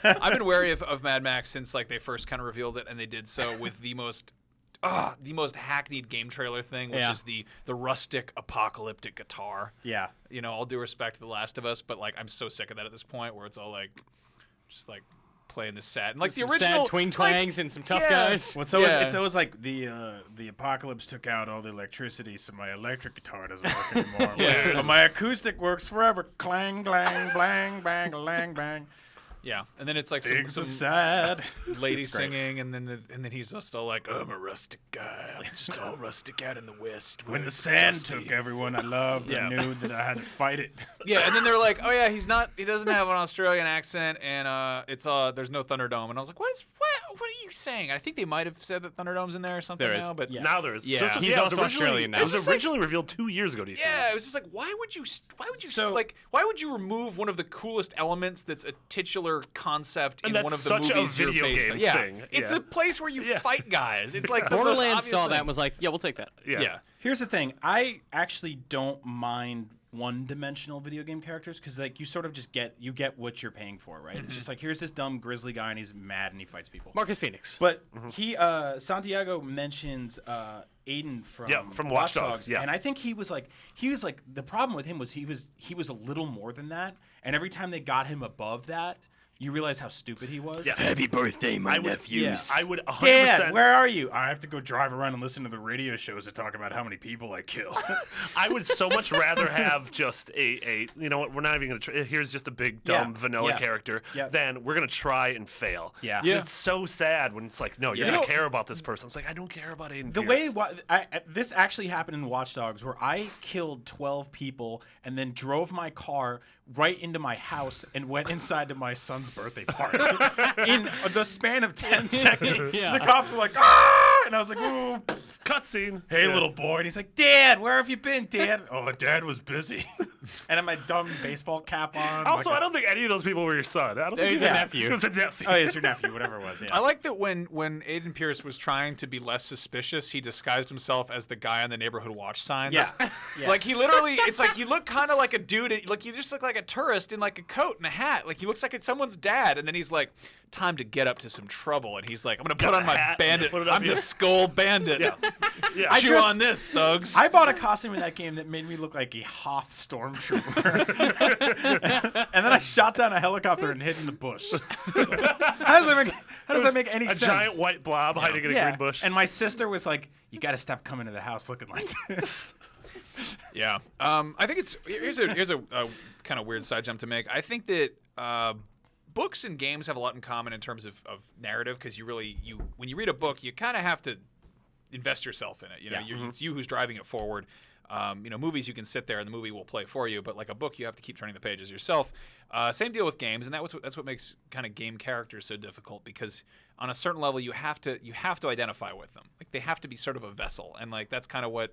I've been wary of Mad Max since like they first kind of revealed it, and they did so with the most hackneyed game trailer thing, which is the rustic apocalyptic guitar. Yeah. You know, all due respect to The Last of Us, but like I'm so sick of that at this point, where it's all like just like playing this sad and like the Some original sad twing twangs and some tough yeah. guys. Well, it's always like the apocalypse took out all the electricity, so my electric guitar doesn't work anymore. Yeah. But my acoustic works forever. Clang, blang, blang, bang, lang, bang. Yeah, and then it's like Things are some sad. lady It's great. singing, and then he's just all like, I'm a rustic guy. I'm just all rustic out in the west. When where the it's sand dusty." took everyone I loved, I knew that I had to fight it. Yeah, and then they're like, oh yeah, he doesn't have an Australian accent, and there's no Thunderdome. And I was like, what are you saying? I think they might have said that Thunderdome's in there or something There is. now, but Yeah. Now there's. Yeah. So, He's it was also originally- Australian now. It was It's just originally revealed 2 years ago. yeah, it was just like, why would you why would you remove one of the coolest elements that's a titular concept And in that's one of the such a movies you're video based game on? Yeah, thing. it's Yeah. a place where you Yeah. fight guys. It's like the most Borderlands obvious saw thing. that and was like, yeah, we'll take that. Yeah. Here's the thing. I actually don't mind one-dimensional video game characters because like you sort of just get what you're paying for, right? It's just like, here's this dumb grizzly guy and he's mad and he fights people. Marcus Phoenix. But Santiago mentions Aiden from Watch Dogs, yeah. and I think he was like the problem with him was he was a little more than that, and every time they got him above that, you realize how stupid he was. Yeah. Happy birthday, my nephews. I would 100%. Dad, where are you? I have to go drive around and listen to the radio shows that talk about how many people I kill. I would so much rather have just a you know what, we're not even going to here's just a big dumb vanilla character than we're going to try and fail. Yeah. So it's so sad when it's like, no, you're You going know- to care about this person. It's like, I don't care about Aiden The Pierce. way this actually happened in Watch Dogs, where I killed 12 people and then drove my car right into my house and went inside to my son's birthday party in the span of 10 seconds. Yeah. The cops were like, ah! And I was like, ooh. Cutscene. Hey, Yeah. little boy. And he's like, Dad, where have you been, Dad? Oh, Dad was busy. And I had my dumb baseball cap on. Also, I don't think any of those people were your son. I don't think He's a nephew. He was a nephew. Oh, it's your nephew, whatever it was. Yeah. I like that when Aiden Pierce was trying to be less suspicious, he disguised himself as the guy on the neighborhood watch signs. Yeah. Yeah. Like he literally, it's like you look kind of like a dude, like you just look like a tourist in like a coat and a hat. Like he looks like it's someone's dad, and then he's like, "Time to get up to some trouble," and he's like, "I'm gonna put Got on a my hat, bandit. put it up I'm here." the Skull Bandit. Yeah. Yeah. Chew just- on this, thugs." I bought a costume in that game that made me look like a Hoth stormtrooper. And then I shot down a helicopter and hid in the bush. How does that make any a sense? giant white blob hiding in a green bush. And my sister was like, "You got to stop coming to the house looking like this." Yeah. I think here's a kind of weird side jump to make. I think that books and games have a lot in common in terms of narrative, because when you read a book, you kind of have to invest yourself in it. You know, it's you who's driving it forward. Movies, you can sit there and the movie will play for you, but like a book, you have to keep turning the pages yourself. Same deal with games, and that's what makes kind of game characters so difficult, because on a certain level, you have to identify with them. Like they have to be sort of a vessel, and like that's kind of what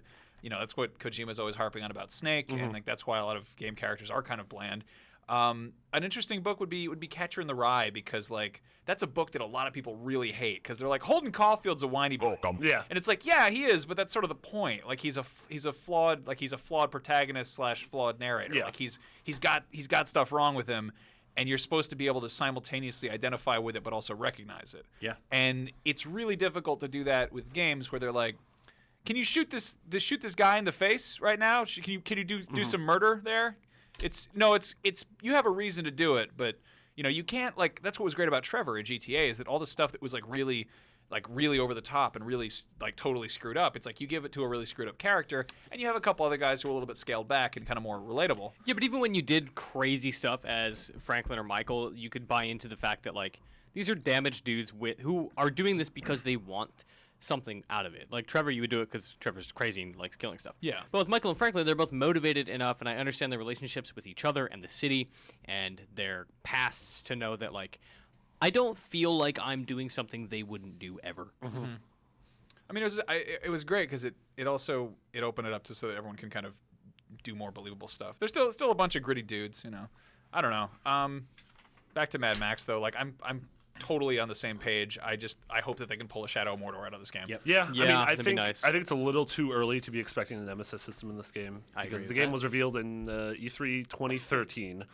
that's what Kojima's always harping on about Snake, and like that's why a lot of game characters are kind of bland. An interesting book would be Catcher in the Rye, because like that's a book that a lot of people really hate, because they're like, Holden Caulfield's a whiny boy. Yeah. And it's like, yeah, he is, but that's sort of the point. Like he's a flawed protagonist / flawed narrator. Yeah. Like he's got stuff wrong with him, and you're supposed to be able to simultaneously identify with it but also recognize it. Yeah. And it's really difficult to do that with games where they're like, can you shoot this guy in the face right now? Can you do some murder there? It's you have a reason to do it, but you can't, like, that's what was great about Trevor in GTA, is that all the stuff that was like really over the top and really like totally screwed up, it's like you give it to a really screwed up character, and you have a couple other guys who are a little bit scaled back and kind of more relatable. Yeah, but even when you did crazy stuff as Franklin or Michael, you could buy into the fact that like these are damaged dudes who are doing this because they want something out of it. Like Trevor, you would do it because Trevor's crazy and likes killing stuff. Yeah. But with Michael and Franklin, they're both motivated enough, and I understand their relationships with each other and the city and their pasts to know that, like, I don't feel like I'm doing something they wouldn't do ever. Mm-hmm. I mean, it was great because it opened it up so that everyone can kind of do more believable stuff. There's still a bunch of gritty dudes, I don't know. Back to Mad Max though. Like I'm totally on the same page. I hope that they can pull a Shadow of Mordor out of this game. Yep. Yeah, I that'd be think nice. I think it's a little too early to be expecting the Nemesis system in this game, I because agree the with game that. was revealed in E3 2013,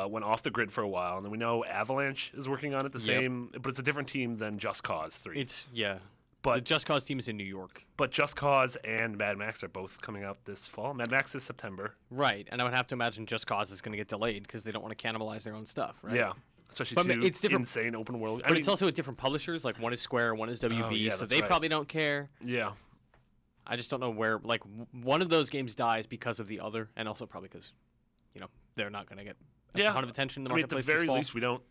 went off the grid for a while, and then we know Avalanche is working on it but it's a different team than Just Cause 3. The The Just Cause team is in New York. But Just Cause and Mad Max are both coming out this fall. Mad Max is September. Right, and I would have to imagine Just Cause is going to get delayed because they don't want to cannibalize their own stuff, right? Yeah. Especially But two it's different- insane open world. But it's also at different publishers. Like one is Square, one is WB, yeah, so that's they right. probably don't care. Yeah. I just don't know where. Like one of those games dies because of the other, and also probably because, they're not going to get a ton of attention in the I mean, at the marketplace very this fall. least,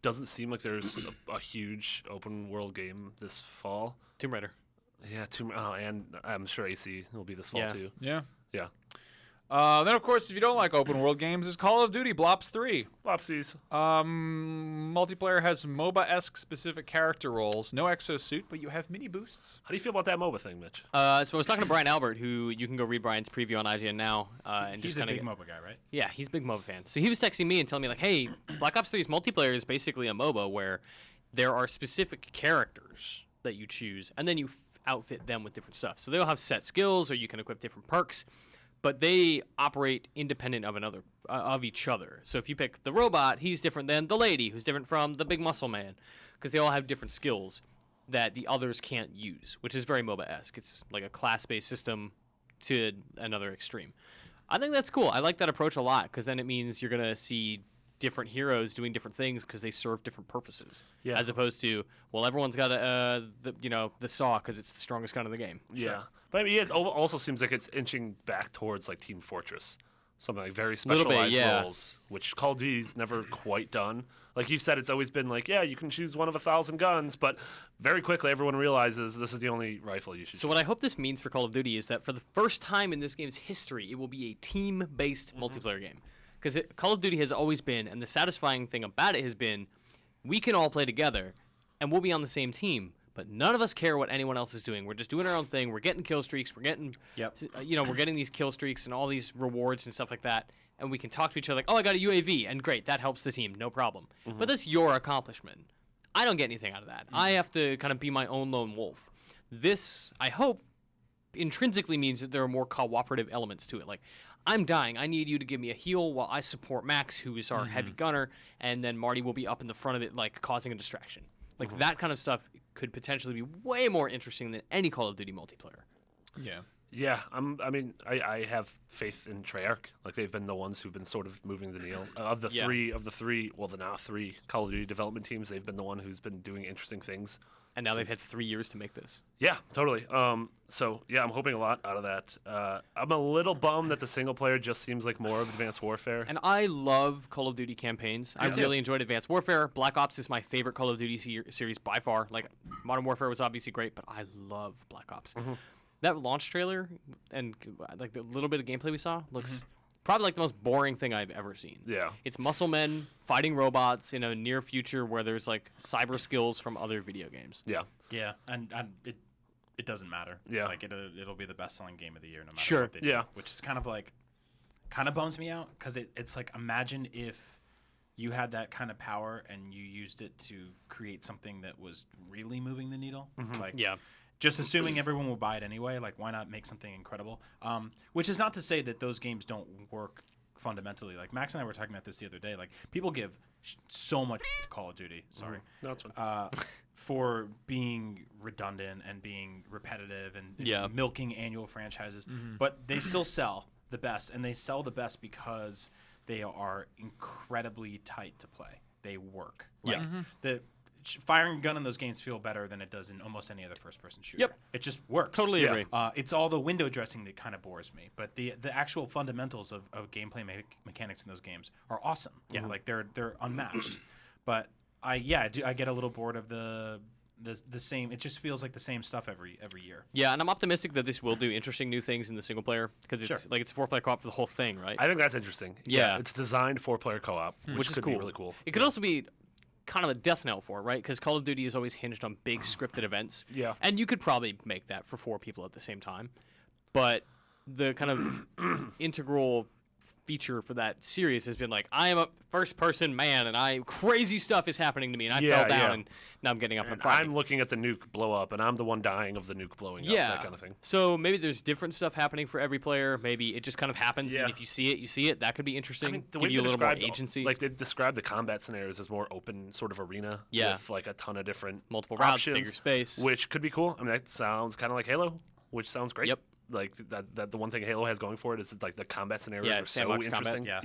doesn't seem like there's a huge open world game this fall. Tomb Raider. Yeah, and I'm sure AC will be this fall Yeah. too. Yeah. Yeah. Then, of course, if you don't like open world games, is Call of Duty Blops 3. Flopsies. Multiplayer has MOBA-esque specific character roles. No exosuit, but you have mini boosts. How do you feel about that MOBA thing, Mitch? So I was talking to Brian Albert, who you can go read Brian's preview on IGN now. And He's just a kinda big MOBA guy, right? Yeah, he's a big MOBA fan. So he was texting me and telling me, like, hey, Black Ops 3's multiplayer is basically a MOBA where there are specific characters that you choose, and then you outfit them with different stuff. So they'll have set skills, or you can equip different perks, but they operate independent of each other. So if you pick the robot, he's different than the lady, who's different from the big muscle man, because they all have different skills that the others can't use, which is very MOBA-esque. It's like a class-based system to another extreme. I think that's cool. I like that approach a lot, because then it means you're going to see different heroes doing different things because they serve different purposes. Yeah. As opposed to, well, everyone's got the saw because it's the strongest gun in the game. Yeah. But I mean, it also seems like it's inching back towards like Team Fortress. Something like very Little bit, specialized yeah. roles, which Call of Duty's never quite done. Like you said, it's always been like, yeah, you can choose one of 1,000 guns, but very quickly everyone realizes this is the only rifle you should So choose. what I hope this means for Call of Duty is that for the first time in this game's history, it will be a team-based multiplayer game. Because Call of Duty has always been, and the satisfying thing about it has been, we can all play together, and we'll be on the same team, but none of us care what anyone else is doing. We're just doing our own thing. We're getting kill streaks. We're getting, we're getting these kill streaks and all these rewards and stuff like that. And we can talk to each other like, oh, I got a UAV, and great, that helps the team, no problem. But that's your accomplishment. I don't get anything out of that. I have to kind of be my own lone wolf. This, I hope, intrinsically means that there are more cooperative elements to it. Like, I'm dying. I need you to give me a heal while I support Max, who is our heavy gunner, and then Marty will be up in the front of it, like, causing a distraction. Like, that kind of stuff could potentially be way more interesting than any Call of Duty multiplayer. Yeah. Yeah, I have faith in Treyarch. Like, they've been the ones who've been sort of moving the needle of the three Call of Duty development teams. They've been the one who's been doing interesting things. And now they've had 3 years to make this. Yeah, totally. So yeah, I'm hoping a lot out of that. I'm a little bummed that the single player just seems like more of Advanced Warfare. And I love Call of Duty campaigns. I really enjoyed Advanced Warfare. Black Ops is my favorite Call of Duty series by far. Like, Modern Warfare was obviously great, but I love Black Ops. That launch trailer and like the little bit of gameplay we saw looks probably like the most boring thing I've ever seen. Yeah. It's muscle men fighting robots in a near future where there's like cyber skills from other video games. Yeah. Yeah, and it doesn't matter. Yeah. Like it'll be the best selling game of the year no matter what they do. Yeah. Which is kind of bums me out because it's like, imagine if you had that kind of power and you used it to create something that was really moving the needle. Like, just assuming everyone will buy it anyway, like, why not make something incredible? Which is not to say that those games don't work fundamentally. Like, Max and I were talking about this the other day. Like, people give so much to Call of Duty. Sorry. No, it's fine. For being redundant and being repetitive and just milking annual franchises. But they still sell the best, and they sell the best because they are incredibly tight to play. They work. Like, the firing a gun in those games feel better than it does in almost any other first-person shooter. It just works. Totally agree. It's all the window dressing that kind of bores me. But the actual fundamentals of gameplay mechanics in those games are awesome. Like, they're unmatched. But I get a little bored of the same. It just feels like the same stuff every year. Yeah, and I'm optimistic that this will do interesting new things in the single player because it's like it's a 4-player co-op for the whole thing, right? I think that's interesting. Yeah. It's designed 4-player co-op, which is could cool. be really cool. It could also be kind of a death knell for it, right? Because Call of Duty is always hinged on big scripted events. Yeah. And you could probably make that for 4 people at the same time. But the kind of integral feature for that series has been like, I am a first-person man, and crazy stuff is happening to me, and I fell down, and now I'm getting up and fighting. I'm looking at the nuke blow up, and I'm the one dying of the nuke blowing up, that kind of thing. So maybe there's different stuff happening for every player. Maybe it just kind of happens, and if you see it, you see it. That could be interesting. I mean, give you a little more agency. Like, they describe the combat scenarios as more open sort of arena with like a ton of different multiple routes, options, bigger space, which could be cool. I mean, that sounds kind of like Halo, which sounds great. Yep. Like that the one thing Halo has going for it is like the combat scenarios are so sandbox interesting. combat.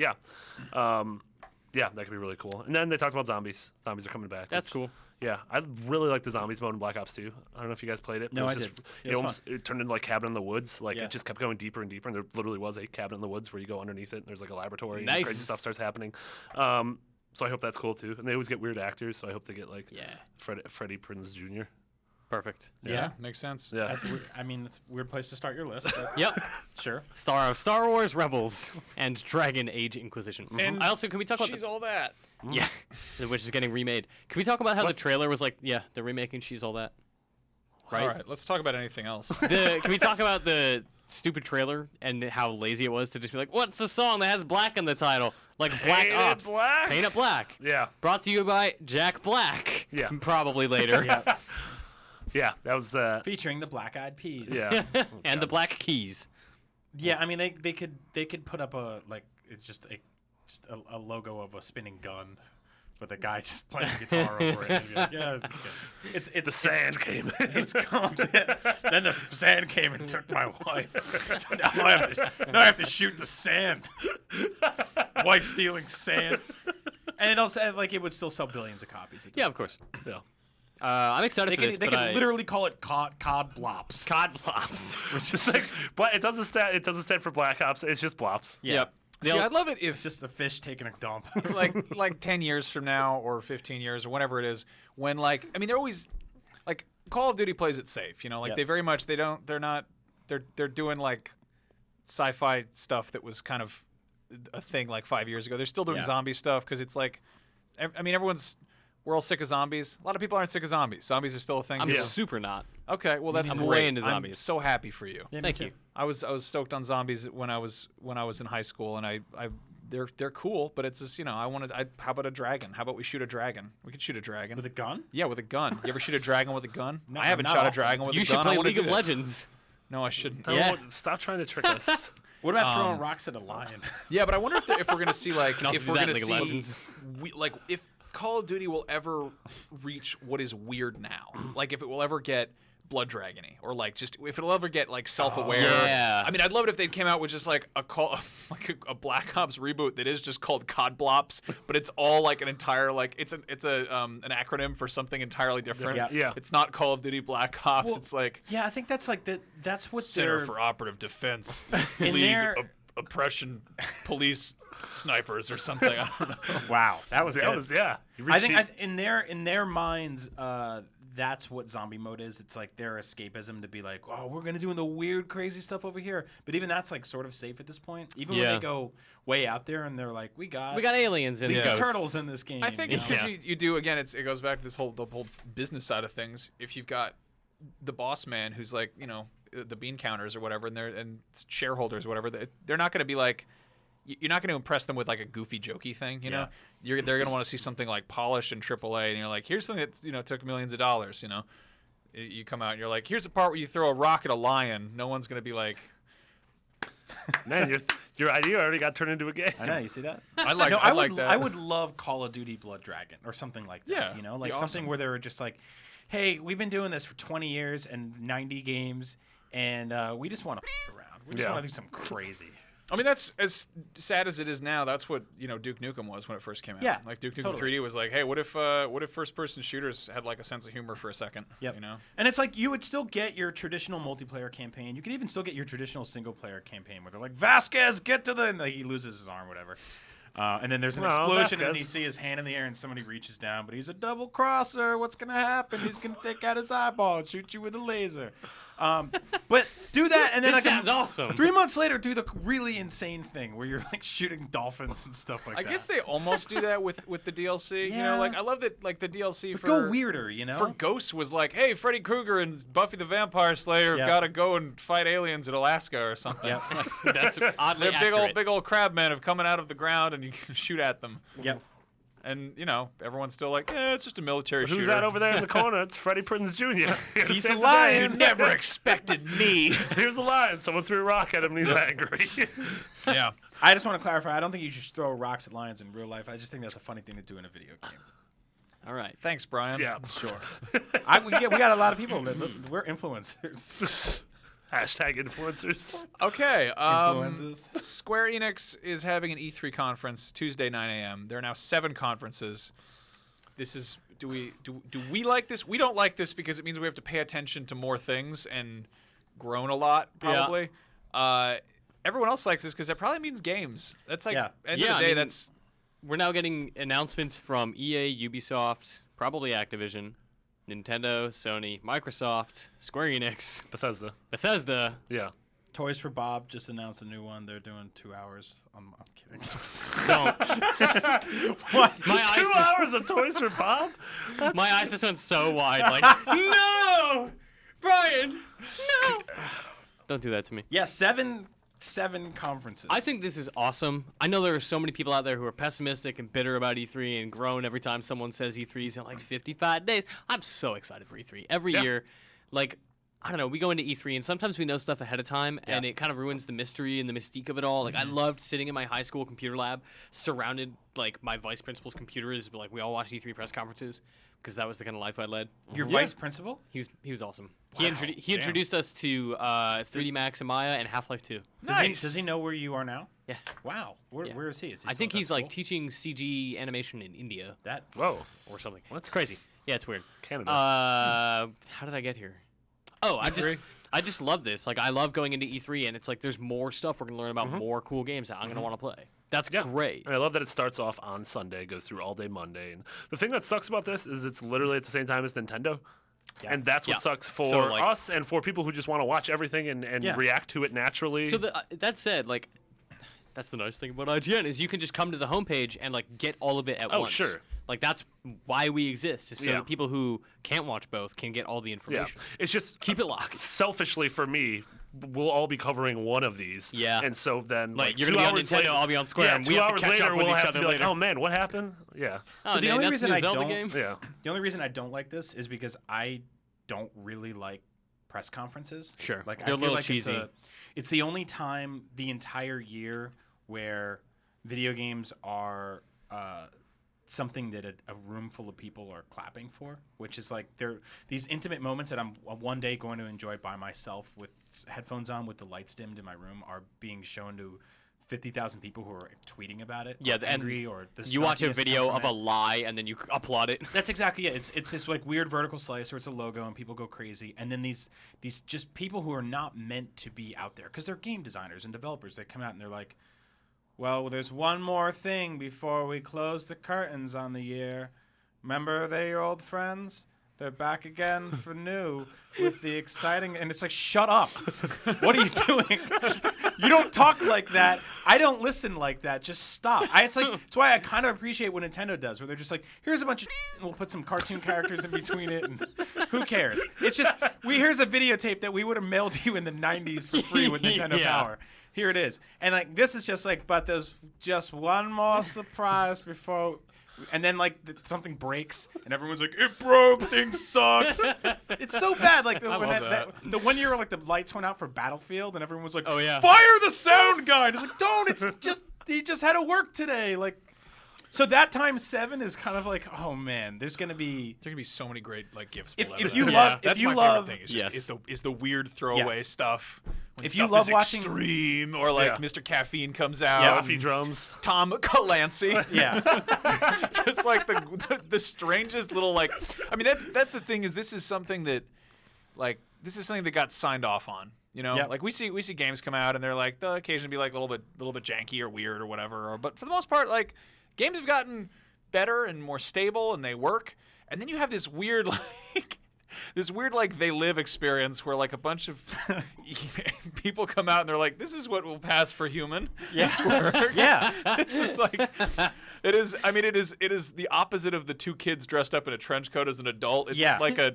Yeah, that could be really cool. And then they talked about zombies. Zombies are coming back. That's cool. Yeah, I really like the zombies mode in Black Ops 2. I don't know if you guys played it. No, I did. It turned into like Cabin in the Woods. Like it just kept going deeper and deeper, and there literally was a cabin in the woods where you go underneath it, and there's like a laboratory, and crazy stuff starts happening. So I hope that's cool too. And they always get weird actors, so I hope they get like Freddie Prinze Jr. Perfect. Yeah, makes sense. Yeah, that's weird. I mean, it's a weird place to start your list. But yep. Sure. Star of Star Wars Rebels and Dragon Age Inquisition. And I also, can we talk about She's All That? Yeah, which is getting remade. Can we talk about how the trailer was like, they're remaking She's All That? Right? All right, let's talk about anything else. Can we talk about the stupid trailer and how lazy it was to just be like, what's the song that has black in the title? Like Black Ops. Black? Paint It Black. Yeah. Brought to you by Jack Black. Yeah. Probably later. Yeah, that was featuring the Black Eyed Peas. Yeah. And the Black Keys. Yeah, I mean they could put up a logo of a spinning gun with a guy just playing guitar over it. And be like, yeah, it's good. It's the sand came in. It's called then the sand came and took my wife. So now I have to shoot the sand. Wife stealing sand. And it also it would still sell billions of copies. Yeah, of course. Yeah. I'm excited for this. They could literally call it cod blops. Cod blops. Which is like, but it doesn't stand for Black Ops. It's just blops. Yeah. Yep. See, I'd love it if it's just a fish taking a dump. like 10 years from now or 15 years or whenever it is, when they're always like Call of Duty plays it safe, they very much they're doing like sci-fi stuff that was kind of a thing like 5 years ago. They're still doing zombie stuff because it's like, I mean, everyone's We're all sick of zombies. A lot of people aren't sick of zombies. Zombies are still a thing. I'm too. super not. Okay, well that's I'm great. way into I'm zombies. so happy for you. Yeah, me Thank too. you. I was stoked on zombies when I was in high school, and they're cool, but it's just how about a dragon? How about we shoot a dragon? We could shoot a dragon With a gun? Yeah, with a gun. You ever shoot a dragon with a gun? No, I haven't not shot a often. dragon with You a should gun. I play wanna League do of that. Legends. No, I shouldn't. Yeah. Stop trying to trick us. What about throwing rocks at a lion? Yeah, but I wonder if we're gonna see like also if do we're that gonna in League of see Legends. like if Call of Duty will ever reach what is weird now. Like if it will ever get blood dragony or like just if it'll ever get like self-aware. yeah. I mean, I'd love it if they came out with just like a Black Ops reboot that is just called COD Blops, but it's all like an entire like it's an acronym for something entirely different. Yeah. It's not Call of Duty Black Ops. Well, it's like Yeah, I think that's like that's what Center they're for Operative Defense In League their- Oppression Police Snipers or something. I don't know. Wow, that was That good. was yeah. You I reached think deep. in their minds, that's what zombie mode is. It's like their escapism to be like, oh, we're gonna do the weird, crazy stuff over here. But even that's like sort of safe at this point. Even when Yeah. they go way out there and they're like, we got aliens in Lisa ghosts. Turtles in this game. I think you it's know? because you do again. It goes back to the whole business side of things. If you've got the boss man who's like the bean counters or whatever, and shareholders or whatever, they're not going to be like. You're not going to impress them with like a goofy, jokey thing, you know. They're going to want to see something like polished in AAA, and you're like, here's something that took millions of dollars, You come out and you're like, here's the part where you throw a rock at a lion. No one's going to be like, Man, your idea already got turned into a game. I know. You see that? I like that. I would love Call of Duty Blood Dragon or something like that. Yeah, like be something awesome. where they were just like, hey, we've been doing this for 20 years and 90 games, and we just want to around. We just Yeah. want to do something crazy. I mean, that's as sad as it is now. That's what Duke Nukem was when it first came out. Yeah, like Duke Nukem totally. 3D was like, hey, what if first-person shooters had like a sense of humor for a second? Yep. You know. And it's like you would still get your traditional multiplayer campaign. You can even still get your traditional single-player campaign where they're like, Vasquez, get to the... And like, he loses his arm, whatever. And then there's an explosion, and Vasquez. you see his hand in the air, and somebody reaches down, but he's a double crosser. What's going to happen? He's going to take out his eyeball and shoot you with a laser. But do that, and then This like sounds awesome. 3 months later, do the really insane thing where you're like shooting dolphins and stuff like I that. guess they almost do that with the DLC. Yeah. Like I love that like the DLC But for go weirder, for Ghosts was like, hey, Freddy Krueger and Buffy the Vampire Slayer Yeah. have got to go and fight aliens in Alaska or something. Yep. That's oddly They're accurate. big old crab men have coming out of the ground and you can shoot at them. Yep. And everyone's still like, it's just a military Who's shooter. that over there in the corner? It's Freddie Prinze Jr. He's Save a the lion. day. Never expected me. Here's a lion. Someone threw a rock at him and he's angry. Yeah. I just want to clarify. I don't think you should throw rocks at lions in real life. I just think that's a funny thing to do in a video game. All right. Thanks, Brian. Yeah. Sure. we got a lot of people that listen. We're influencers. Hashtag influencers. Okay. Influences. Square Enix is having an E3 conference Tuesday 9 a.m. There are now 7 conferences. This is do we like this? We don't like this because it means we have to pay attention to more things and groan a lot probably. Everyone else likes this because that probably means games. That's like Yeah. end Yeah, of I the day. mean, That's We're now getting announcements from EA, Ubisoft, probably Activision, Nintendo, Sony, Microsoft, Square Enix, Bethesda. Bethesda. Yeah. Toys for Bob just announced a new one. They're doing 2 hours. I'm kidding. Don't. What? My eyes 2 just- hours of Toys for Bob? My eyes just went so wide. Like, no, Brian, no. Don't do that to me. Yeah, seven conferences. I think this is awesome. I know there are so many people out there who are pessimistic and bitter about E3 and groan every time someone says E3's in like 55 days. I'm so excited for E3. Every year, like, I don't know, we go into E3 and sometimes we know stuff ahead of time and it kind of ruins the mystery and the mystique of it all. Like, I loved sitting in my high school computer lab surrounded, like, my vice principal's computer is, like, we all watched E3 press conferences because that was the kind of life I led. Your vice principal? He was awesome. He introduced us to 3D Max and Maya and Half-Life 2. Does he know where you are now? Yeah. Wow. Where is he? Is he I think still at he's like school? teaching CG animation in India that. Whoa. or something. It's crazy. Yeah, it's weird. Canada. How did I get here? Oh, I just love this. Like, I love going into E3 and it's like there's more stuff we're gonna learn about, more cool games that I'm gonna want to play. That's great. And I love that it starts off on Sunday, goes through all day Monday. And the thing that sucks about this is it's literally at the same time as Nintendo. Yeah. And that's what Yeah. sucks for So, like- us and for people who just want to watch everything and Yeah. react to it naturally. So that said, like, that's the nice thing about IGN is you can just come to the homepage and like get all of it at Oh, once. sure. Like that's why we exist, is so Yeah. that people who can't watch both can get all the Yeah, information. it's just Keep it locked. selfishly for me. We'll all be covering one of these. Yeah. And so then, Like, you're 2 gonna be on hours Nintendo, later, I'll be on Square, Yeah, and 2 we have to hours catch later, up with we'll each have other to be like, later. oh man, what happened? Yeah. Oh, So the Nate, only that's reason new I Zelda don't- game? Yeah. The only reason I don't like this is because I don't really like press conferences. Sure. Like They're I a feel little like cheesy. it's the only time the entire year where video games are something that a room full of people are clapping for, which is like they're these intimate moments that I'm one day going to enjoy by myself with headphones on with the lights dimmed in my room are being shown to 50,000 people who are tweeting about it. Yeah, or and angry or the You watch a snarkiness video come of from a lie, and then you applaud it. That's exactly it. It's this like weird vertical slice, or it's a logo, and people go crazy. And then these just people who are not meant to be out there because they're game designers and developers. They come out and they're like, "Well, there's one more thing before we close the curtains on the year. Remember they your old friends? They're back again for new with the exciting." And it's like, shut up! What are you doing? You don't talk like that. I don't listen like that. Just stop. It's why I kind of appreciate what Nintendo does, where they're just like, here's a bunch of and we'll put some cartoon characters in between it, and who cares? It's just here's a videotape that we would have mailed you in the '90s for free with Nintendo Yeah. Power. Here it is, and like this is just like, but there's just one more surprise before. And then like something breaks, and everyone's like, "It broke. Things sucks." It's so bad. Like I when love the one year like the lights went out for Battlefield, and everyone was like, Oh, yeah. fire the sound guy!" And it's like, don't. It's just he just had to work today. Like, so that times 7 is kind of like, oh man, there's gonna be. There can be so many great like gifts. If pulled out of you that. love- if that's you my love- favorite thing. Is, just, Yes. is the weird throwaway Yes. stuff. When If you stuff love is watching- extreme, or like Yeah. Mr. Caffeine comes out, Yeah. Coffee drums. Tom Clancy, Yeah. just like the strangest little like. I mean, that's the thing is this is something that got signed off on. You know, Yep. like we see games come out and they're like they'll occasionally be like a little bit janky or weird or whatever. But for the most part, like games have gotten better and more stable and they work. And then you have this weird like they live experience where like a bunch of people come out and they're like, this is what will pass for human. This works. Yeah. This is like it is. I mean, it is the opposite of the two kids dressed up in a trench coat as an adult. It's Yeah. like a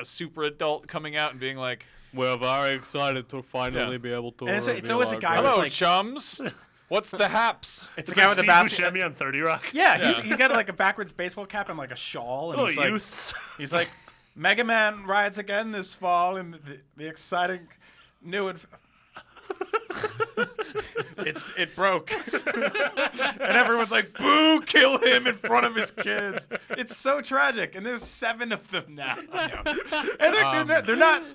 super adult coming out and being like, We're very excited to finally Yeah. be able to. And it's reveal always a our guy great- with, "Hello, like- chums. What's the haps?" It's It's the guy like with the Steve basket. Buscemi on 30 Rock. Yeah, Yeah. he's got like a backwards baseball cap and like a shawl, and Oh, he's like, youths. he's like, Mega Man rides again this fall in the exciting new. It broke, and everyone's like, "Boo! Kill him in front of his kids." It's so tragic, and there's 7 of them now, and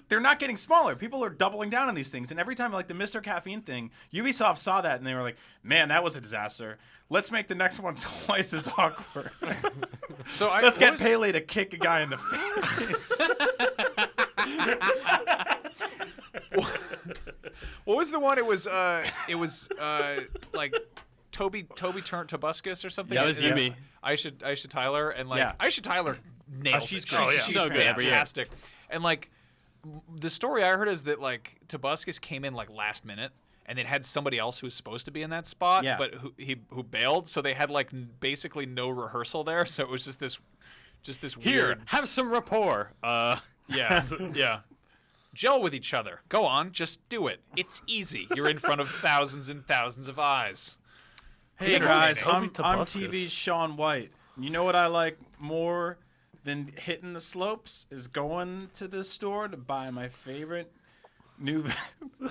they're not getting smaller. People are doubling down on these things, and every time like the Mr. Caffeine thing, Ubisoft saw that and they were like, "Man, that was a disaster. Let's make the next one twice as awkward. So Let's get Pele to kick a guy in the face." What was the one? It was like Toby Tobuscus or something. Yeah, that was Yeah. Yumi. Aisha Tyler and like Yeah. Aisha Tyler nails she's it. great. Oh, yeah. She's So good every year. fantastic. And like the story I heard is that like Tobuscus came in like last minute. And it had somebody else who was supposed to be in that spot, Yeah. but who bailed. So they had like basically no rehearsal there. So it was just this Here, weird. have some rapport. Yeah, yeah. Gel with each other. Go on, just do it. It's easy. You're in front of thousands and thousands of eyes. Hey Entertaining. guys, I'm Tobuscus. TV's Sean White. You know what I like more than hitting the slopes is going to this store to buy my favorite new.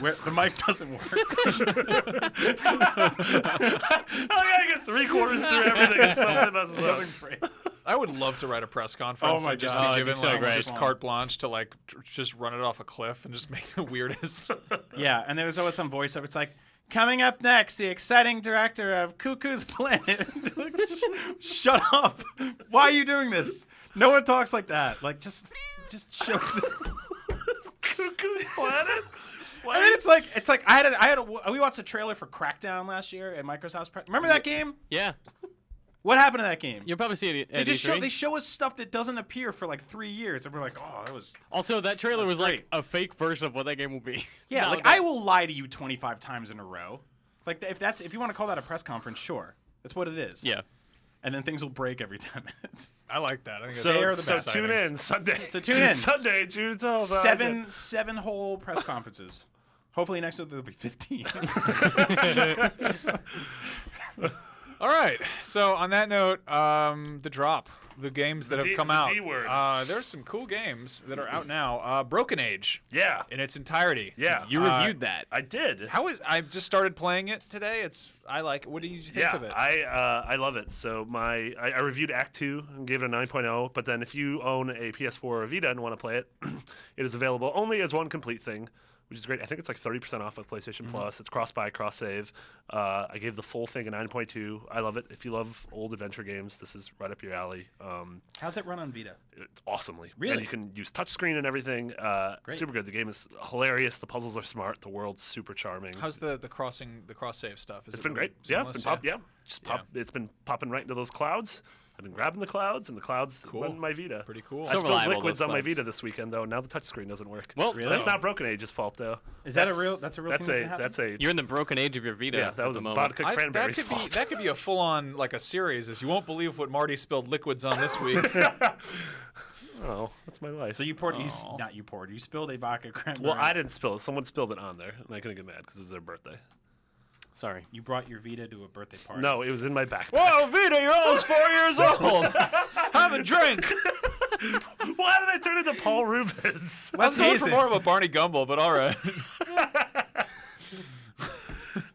Where the mic doesn't work. I gotta get 3/4 through everything and something messes up. Southern phrase. I would love to write a press conference. Oh my and just God. be It'd be given so like great. just carte blanche to like just run it off a cliff and just make the weirdest. Yeah, and there's always some voiceover. It's like, coming up next, the exciting director of Cuckoo's Planet. Like, shut up! Why are you doing this? No one talks like that. Like, just show. Cuckoo's Planet? I mean, it's like we watched the trailer for Crackdown last year at Micro's house. Remember that game? Yeah, What happened to that game? you'll probably see it at They just E3. show us stuff that doesn't appear for like 3 years, and we're like, oh, that was Also, that trailer That's was great. like a fake version of what that game will be. yeah. No, Like that- I will lie to you 25 times in a row. Like if you want to call that a press conference, sure, that's what it is. Yeah. and then things will break every 10 minutes. I like that. I think So, They are the so best. tune in Sunday. So tune in. Sunday, June 12th. Seven whole press conferences. Hopefully next week there'll be 15. All right. So on that note, the drop, the games that have come out. D word. There's some cool games that are out now. Broken Age Yeah. in its entirety. Yeah. You reviewed that. I did. I just started playing it today. I like it. What did you think Yeah, of it? I love it. So I reviewed Act 2 and gave it a 9.0, but then if you own a PS4 or a Vita and want to play it, it is available only as one complete thing, which is great. I think it's like 30% off with PlayStation Plus. It's cross-buy, cross-save. I gave the full thing a 9.2. I love it. If you love old adventure games, this is right up your alley. How's it run on Vita? It's awesomely. Really? And you can use touchscreen and everything. Great. Super good. The game is hilarious. The puzzles are smart. The world's super charming. How's the cross save stuff? Is It's it been really great. Yeah, it's seamless? been pop. Yeah, just pop. It's been popping right into those clouds. I've been grabbing the clouds, and the clouds Cool. went in my Vita. Pretty cool. I So spilled reliable, liquids those on my clouds. Vita this weekend, though. Now the touchscreen doesn't work. Well, Really? That's not Broken Age's fault, though. Is that a real thing That's happen? you're in the broken age of your Vita. Yeah, that at was the a moment. vodka cranberry's that fault. could be a full-on like a series. Is you won't believe what Marty spilled liquids on this week. Oh, that's my life. So you poured, Aw. not you poured, you spilled a vodka cranberry. Well, I didn't spill it. Someone spilled it on there, and I couldn't get mad because it was their birthday. Sorry. You brought your Vita to a birthday party. No, it was in my backpack. Whoa, Vita, you're almost 4 years old. Have a drink. Why did I turn into Paul Rubens? I was going for hazing. more of a Barney Gumble, but all right.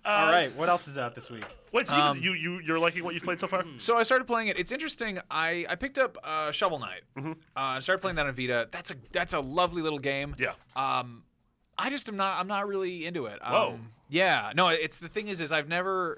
All right, what else is out this week? Wait, so you're liking what you've played so far? So I started playing it. It's interesting. I picked up Shovel Knight. I started playing that on Vita. That's a lovely little game. Yeah. I just I'm not really into it. Whoa. Yeah. No. It's the thing is I've never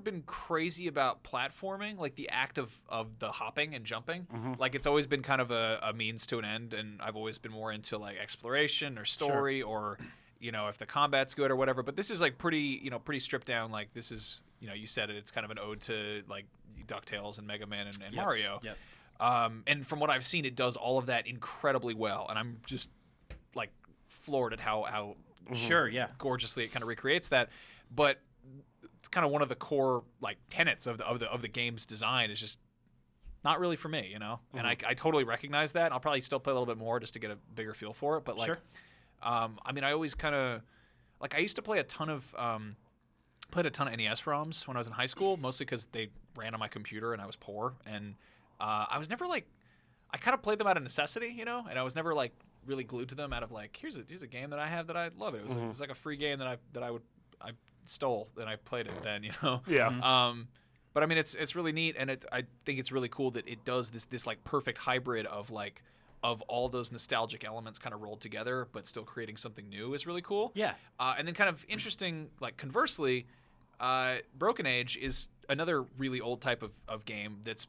been crazy about platforming, like the act of the hopping and jumping. Like it's always been kind of a means to an end, and I've always been more into like exploration or story or if the combat's good or whatever. But this is like pretty stripped down. Like this is you said it. It's kind of an ode to like DuckTales and Mega Man and Yep. Mario. Yep. And from what I've seen, it does all of that incredibly well, and I'm just like floored at how Sure, yeah. gorgeously it kind of recreates that. But it's kind of one of the core like tenets of the game's design is just not really for me, And I totally recognize that. I'll probably still play a little bit more just to get a bigger feel for it. But like, Sure. I mean, I always kind of like I used to play a ton of NES ROMs when I was in high school, mostly because they ran on my computer and I was poor, and I was never like I kind of played them out of necessity, and I was never like really glued to them out of like here's a game that I have that I love. It was like a free game that I stole and I played it then, Yeah. But I mean it's really neat, and I think it's really cool that it does this like perfect hybrid of like of all those nostalgic elements kind of rolled together, but still creating something new is really cool. Yeah. And then kind of interesting, like conversely, Broken Age is another really old type of game that's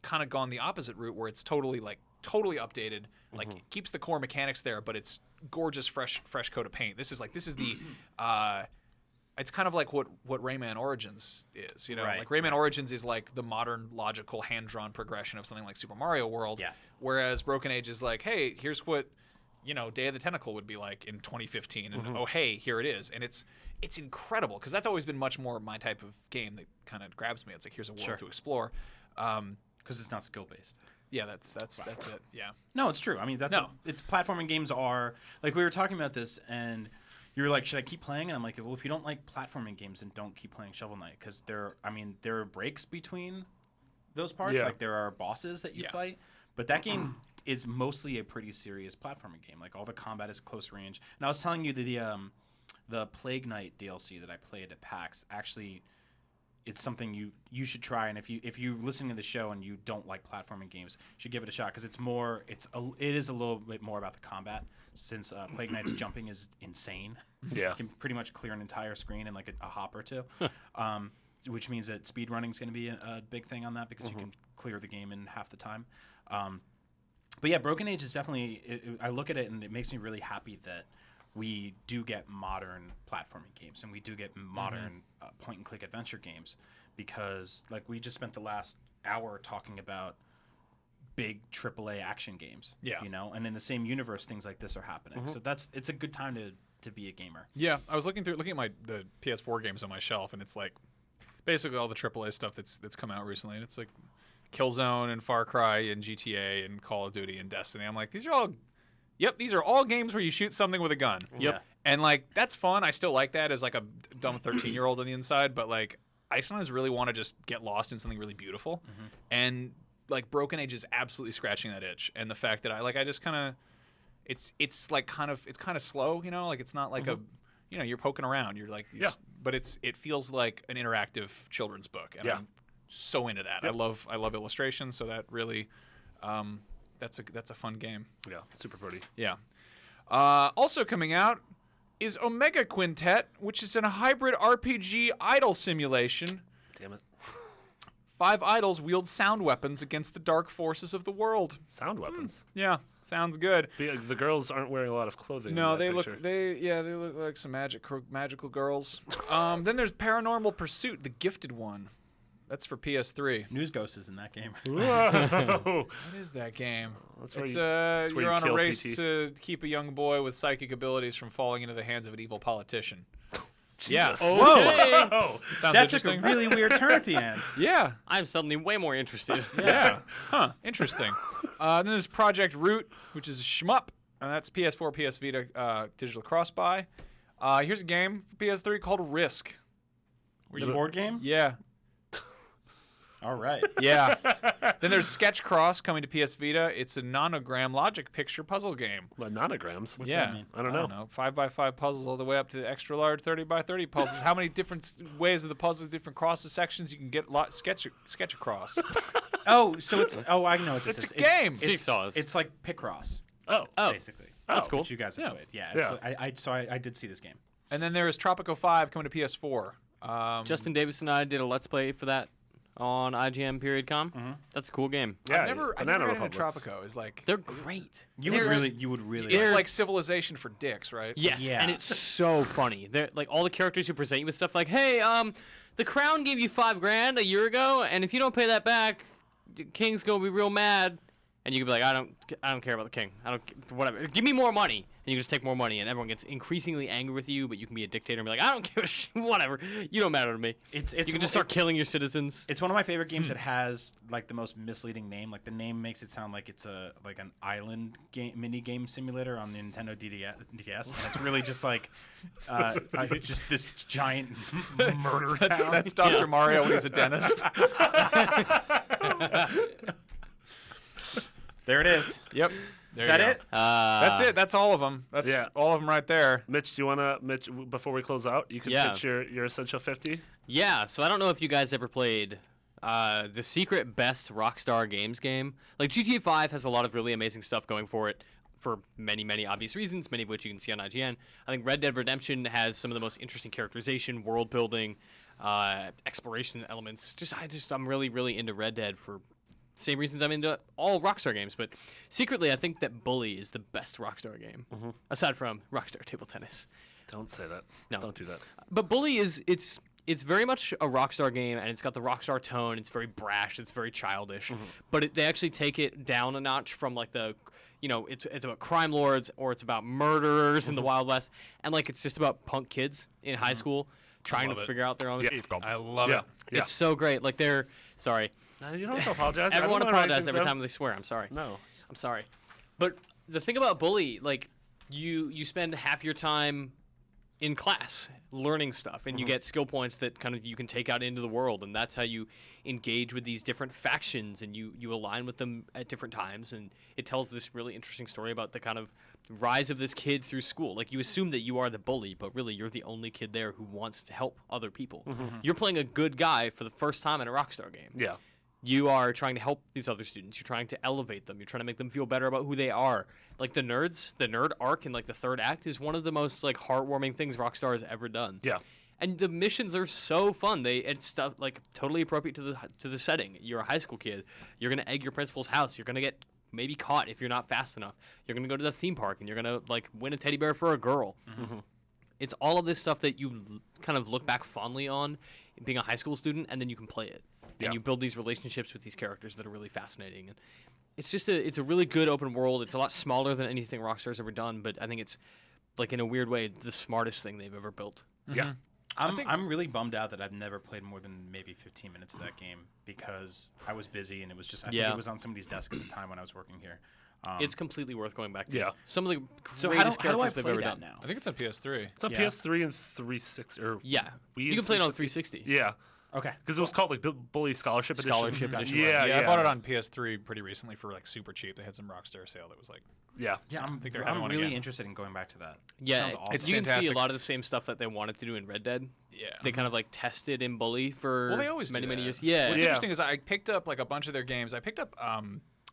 kind of gone the opposite route, where it's totally updated, like it keeps the core mechanics there, but it's gorgeous, fresh coat of paint. This is the it's kind of like what Rayman Origins is, Right. Like Rayman Origins is like the modern logical hand-drawn progression of something like Super Mario World. Yeah. Whereas Broken Age is like, hey, here's what Day of the Tentacle would be like in 2015, and oh hey, here it is, and it's incredible because that's always been much more my type of game that kind of grabs me. It's like here's a world Sure. to explore. Because it's not skill based. Yeah, that's it. Yeah. No, it's true. I mean, it's platforming games are like we were talking about this, and you were like, should I keep playing? And I'm like, well, if you don't like platforming games, then don't keep playing Shovel Knight, because there are breaks between those parts. Yeah. Like there are bosses that you fight, but that game is mostly a pretty serious platforming game. Like all the combat is close range. And I was telling you that the Plague Knight DLC that I played at PAX actually. It's something you should try, and if you listen to the show and you don't like platforming games, you should give it a shot, because it is a little bit more about the combat, since Plague Knight's jumping is insane. Yeah. You can pretty much clear an entire screen in like a hop or two, which means that speed running is going to be a big thing on that, because you can clear the game in half the time. But yeah, Broken Age is definitely. I look at it and it makes me really happy that we do get modern platforming games, and we do get modern point-and-click adventure games, because like we just spent the last hour talking about big AAA action games. Yeah. And in the same universe, things like this are happening. So it's a good time to be a gamer. Yeah, I was looking at the PS4 games on my shelf, and it's like basically all the AAA stuff that's come out recently. And it's like Killzone and Far Cry and GTA and Call of Duty and Destiny. I'm like, these are all games where you shoot something with a gun. Yep. And like that's fun. I still like that as like a dumb 13-year-old on the inside, but like I sometimes really want to just get lost in something really beautiful. And like Broken Age is absolutely scratching that itch. And the fact that I just kind of it's kind of slow, you know, like it's not like a you're poking around. You're like but it feels like an interactive children's book. And I'm so into that. Yep. I love illustrations, so that really that's a fun game. Yeah, super pretty. Yeah. Also coming out is Omega Quintet, which is a hybrid RPG idol simulation. Damn it. 5 idols wield sound weapons against the dark forces of the world. Sound weapons. Yeah, sounds good. The girls aren't wearing a lot of clothing. No, in they that look picture. they look like some magical girls. Then there's Paranormal Pursuit, the gifted one. That's for PS3. News Ghost is in that game. Whoa. What is that game? That's where It's where you're you on a kill race PT. to keep a young boy with psychic abilities from falling into the hands of an evil politician. Jesus. Whoa. Oh. Sounds That took a interesting. really weird turn at the end. Yeah. I'm suddenly way more interested. Yeah. Huh. Interesting. Then there's Project Root, which is a shmup. And that's PS4, PS Vita, digital cross-buy. Here's a game for PS3 called Risk. The board game? Yeah. All right. Yeah. Then there's Sketch Cross coming to PS Vita. It's a nonogram logic picture puzzle game. What, nanograms? What's yeah. that mean? I don't know. 5x5 puzzles all the way up to the extra large 30x30 puzzles. How many different ways of the puzzles, different crosses, sections you can get sketch across? Oh, so it's I know what this It's is. a game. Jigsaws. It's like Picross, Oh. basically. That's cool. Which you guys have Yeah. played. Yeah. It's, I did see this game. And then there is Tropico 5 coming to PS4. Justin Davis and I did a Let's Play for that on IGN Period.com. That's a cool game. Yeah. I never Banana got into Republics. Tropico. Is like They're great. You They're- would really. it's They're- like Civilization for dicks, right? Yes, Yeah. and it's so funny. They're like all the characters who present you with stuff like, "Hey, the Crown gave you $5,000 a year ago, and if you don't pay that back, the King's gonna be real mad." And you can be like, "I don't care about the King. Whatever. Give me more money." And you just take more money, and everyone gets increasingly angry with you. But you can be a dictator and be like, "I don't give a shit. Whatever. You don't matter to me." It's You can just start killing your citizens. It's one of my favorite games that has like the most misleading name. Like the name makes it sound like it's an island game, mini game simulator on the Nintendo DS. And it's really just like just this giant murder town. That's Dr. Mario when he's a dentist. There it is. Yep. Is that it? That's it. That's all of them. That's all of them right there. Mitch, do you want to, before we close out, you can pitch your Essential 50? Yeah, so I don't know if you guys ever played the secret best Rockstar Games game. Like GTA 5 has a lot of really amazing stuff going for it for many, many obvious reasons, many of which you can see on IGN. I think Red Dead Redemption has some of the most interesting characterization, world building, exploration elements. I'm really, really into Red Dead for same reasons I'm into all Rockstar games. But secretly, I think that Bully is the best Rockstar game, aside from Rockstar Table Tennis. Don't say that. No. Don't do that. But Bully it's very much a Rockstar game, and it's got the Rockstar tone. It's very brash. It's very childish. But they actually take it down a notch from like the, it's about crime lords or it's about murderers in the Wild West, and like it's just about punk kids in high school trying to figure out their own. Yeah. I love Yeah. it. Yeah. It's so great. Like sorry. No, you don't have to apologize. Everyone I don't know apologizes every anything, time they swear. I'm sorry. No. I'm sorry. But the thing about Bully, like you spend half your time in class learning stuff, and you get skill points that kind of you can take out into the world, and that's how you engage with these different factions, and you align with them at different times, and it tells this really interesting story about the kind of rise of this kid through school. Like you assume that you are the bully, but really you're the only kid there who wants to help other people. You're playing a good guy for the first time in a Rockstar game. Yeah. You are trying to help these other students. You're trying to elevate them. You're trying to make them feel better about who they are. Like the nerd arc in like the third act is one of the most like heartwarming things Rockstar has ever done. Yeah. And the missions are so fun. It's stuff like totally appropriate to the setting. You're a high school kid. You're gonna egg your principal's house. You're gonna get maybe caught if you're not fast enough. You're gonna go to the theme park and you're gonna like win a teddy bear for a girl. It's all of this stuff that you kind of look back fondly on being a high school student, and then you can play it. And you build these relationships with these characters that are really fascinating. And it's just it's a really good open world. It's a lot smaller than anything Rockstar's ever done, but I think it's like in a weird way the smartest thing they've ever built. Yeah. I'm really bummed out that I've never played more than maybe 15 minutes of that game because I was busy and it was just I think it was on somebody's desk at the time when I was working here. It's completely worth going back to. Yeah. Some of the So greatest how do I characters they've play ever that done. now? I think it's on PS3. It's on Yeah. PS3 and 360. Or Yeah. Wii You and can play it on 360. Yeah, Okay. because it was called like Bully Scholarship Edition. Scholarship Edition. Yeah, I bought it on PS3 pretty recently for like super cheap. They had some Rockstar sale that was like, Yeah. Yeah, think they're having one really again. interested in going back to that. Yeah, Sounds awesome. It's you can see a fantastic. lot of the same stuff that they wanted to do in Red Dead. yeah. They kind of like tested in Bully for Well, they always do many that. years. Yeah. What's Yeah. interesting is I picked up like a bunch of their games. I picked up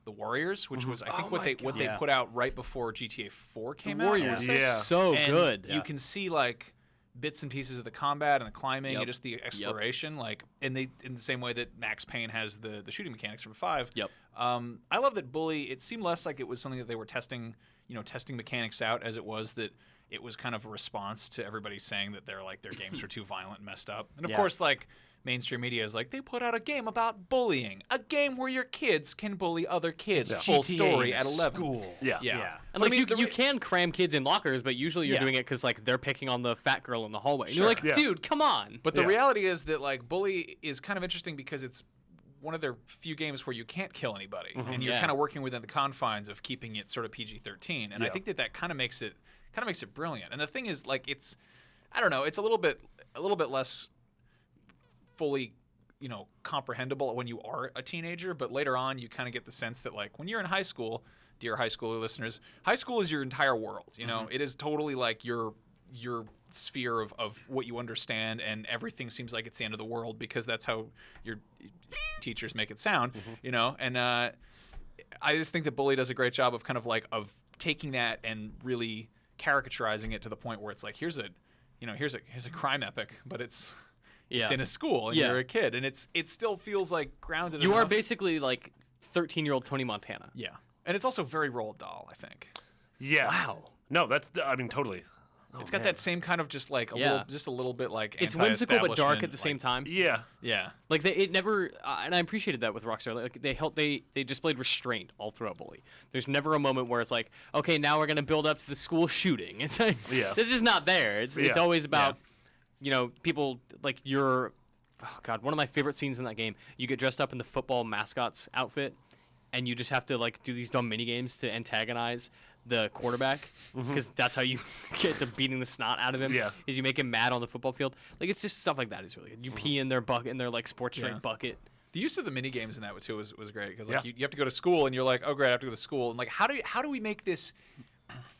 the Warriors, which was I think what they Yeah. put out right before GTA 4 came The out. Warriors Yeah. is Yeah. so And good. You can see like bits and pieces of the combat and the climbing Yep. and just the exploration, like in the same way that Max Payne has the shooting mechanics from 5. Yep. I love that Bully. It seemed less like it was something that they were testing mechanics out as it was that it was kind of a response to everybody saying that their games were too violent and messed up. And of Yeah. course, like mainstream media is like, they put out a game about bullying, a game where your kids can bully other kids. Full GTA story in at 11. School. Yeah. Yeah. And But like I mean, you can cram kids in lockers, but usually you're Yeah. doing it because like they're picking on the fat girl in the hallway. And Sure. you're like, Yeah. dude, come on. But the Yeah. reality is that like Bully is kind of interesting because it's one of their few games where you can't kill anybody, and you're Yeah. kind of working within the confines of keeping it sort of PG-13. And I Yeah. think that kind of makes it brilliant. And the thing is, like, it's I don't know, it's a little bit less fully comprehensible when you are a teenager, but later on you kind of get the sense that like when you're in high school, dear high schooler listeners, high school is your entire world. It is totally like your sphere of what you understand, and everything seems like it's the end of the world because that's how your teachers make it sound. And I just think that Bully does a great job of kind of like of taking that and really caricaturizing it to the point where it's like here's a crime epic, but it's in a school and Yeah. you're a kid, and it still feels like grounded. You are enough. basically like 13-year-old Tony Montana. Yeah, and it's also very Roald Dahl, I think. Yeah. Wow. No, I mean, totally. It's got that same kind of just like a little bit like It's whimsical but dark at anti-establishment, the same like- time. Yeah. Yeah, Like it never, and I appreciated that with Rockstar. Like they displayed restraint all throughout Bully. There's never a moment where it's like, okay, now we're gonna build up to the school shooting. It's like, Yeah. This is not there. It's Yeah. always about, people like oh god, one of my favorite scenes in that game. You get dressed up in the football mascot's outfit, and you just have to like do these dumb mini games to antagonize the quarterback because that's how you get to beating the snot out of him. Yeah. Is you make him mad on the football field. Like it's just stuff like that is really good. You pee in their bucket, in their like sports drink Yeah. bucket. the use of the mini games in that too was great because like Yeah. you have to go to school and you're like, oh great, I have to go to school, and like how do we make this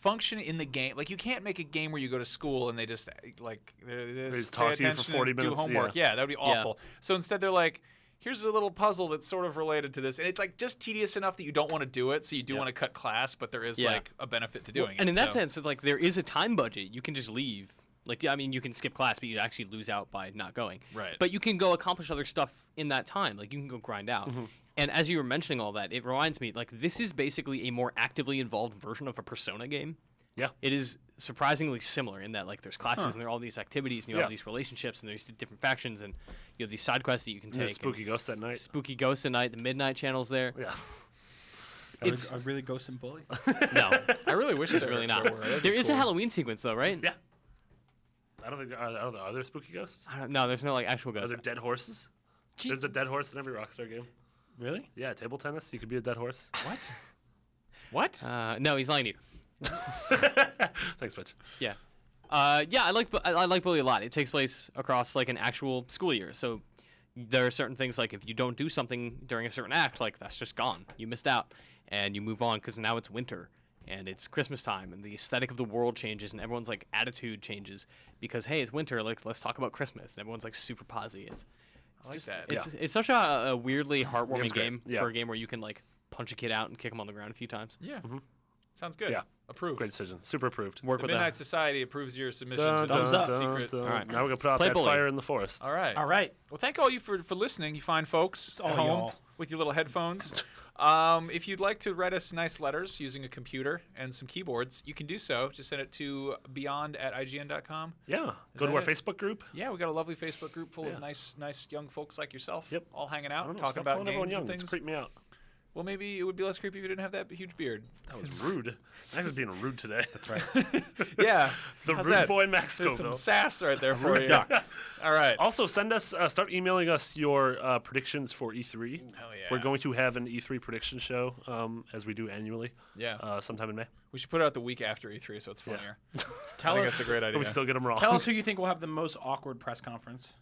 function in the game? Like you can't make a game where you go to school and they just like they just pay talk to you for attention 40 and do minutes, homework. yeah. Yeah, that would be awful. So instead they're like, here's a little puzzle that's sort of related to this, and it's like just tedious enough that you don't want to do it, so you do want to cut class, but there is Yeah. like a benefit to doing it. And in that so- sense, it's like there is a time budget. You can just leave. Like, I mean, you can skip class, but you actually lose out by not going. Right. But you can go accomplish other stuff in that time. Like, you can go grind out. And as you were mentioning all that, it reminds me, like, this is basically a more actively involved version of a Persona game. Yeah. It is surprisingly similar in that, like, there's classes and there are all these activities and you Yeah. have these relationships and there's different factions and you have these side quests that you can Yeah, take. Spooky Ghost at night. Spooky Ghost at Night, the Midnight Channel's there. Yeah. It's a really Ghost and Bully. no, I really wish it's there really there not. were. That'd There be is a cool. Halloween sequence though, right? Yeah. I don't think are there spooky ghosts? I don't know. There's no like actual Are ghosts. there dead horses? There's a dead horse in every Rockstar game. Really? Yeah, table tennis. You could be a dead horse. What? What? No, he's lying to you. Thanks, Mitch. Yeah. Yeah, I like Bully a lot. It takes place across like an actual school year. So there are certain things like if you don't do something during a certain act, like that's just gone. You missed out, and you move on because now it's winter and it's Christmas time, and the aesthetic of the world changes, and everyone's like attitude changes because hey, it's winter. Like let's talk about Christmas. And everyone's like super positive. I like that. It's such a weirdly heartwarming Game's great. game Yeah. for a game where you can like punch a kid out and kick him on the ground a few times. Yeah. Sounds good. Yeah. Approved. Great decision. Super approved. Work The with Midnight that. Society approves your submission Dun, to the Thumbs up. secret. All All right. Now we're gonna put out Play that Bully. fire in the forest. All right. All right. Well, thank all you for listening, you fine folks all at home y'all. with your little headphones. If you'd like to write us nice letters using a computer and some keyboards, you can do so. Just send it to beyond@ign.com. Yeah. Go to that our it? Facebook group. Yeah, we got a lovely Facebook group full Yeah. of nice young folks like yourself. Yep. All hanging I out, don't know, talking stop about calling everyone games young. and It's things. creeping me out. well, maybe it would be less creepy if you didn't have that huge beard. That was rude. Max is being rude today. That's right. Yeah. The How's rude that? boy Max There's Scoville. some sass right there for you. duck. All right. Also, start emailing us your predictions for E3. Hell yeah. We're going to have an E3 prediction show as we do annually. Yeah. Sometime in May. We should put it out the week after E3 so it's funnier. Tell I think us. that's a great But idea. we still get them wrong. Tell us who you think will have the most awkward press conference.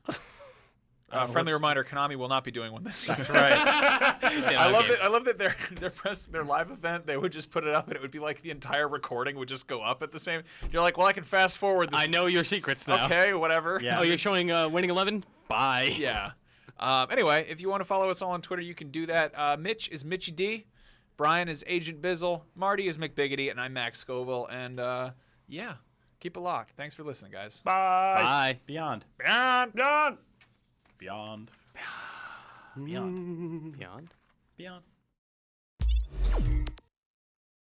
Friendly reminder: Konami will not be doing one this year. That's right. I love it. I love that their live event. They would just put it up, and it would be like the entire recording would just go up at the same. You're like, well, I can fast forward this. I know your secrets now. Okay, whatever. Yeah. Oh, you're showing Winning 11? Bye. Yeah. Anyway, if you want to follow us all on Twitter, you can do that. Mitch is Mitchy D. Brian is Agent Bizzle. Marty is McBiggity, and I'm Max Scoville. And yeah, keep it locked. Thanks for listening, guys. Bye. Bye. Beyond. Beyond. Beyond. Beyond. Beyond.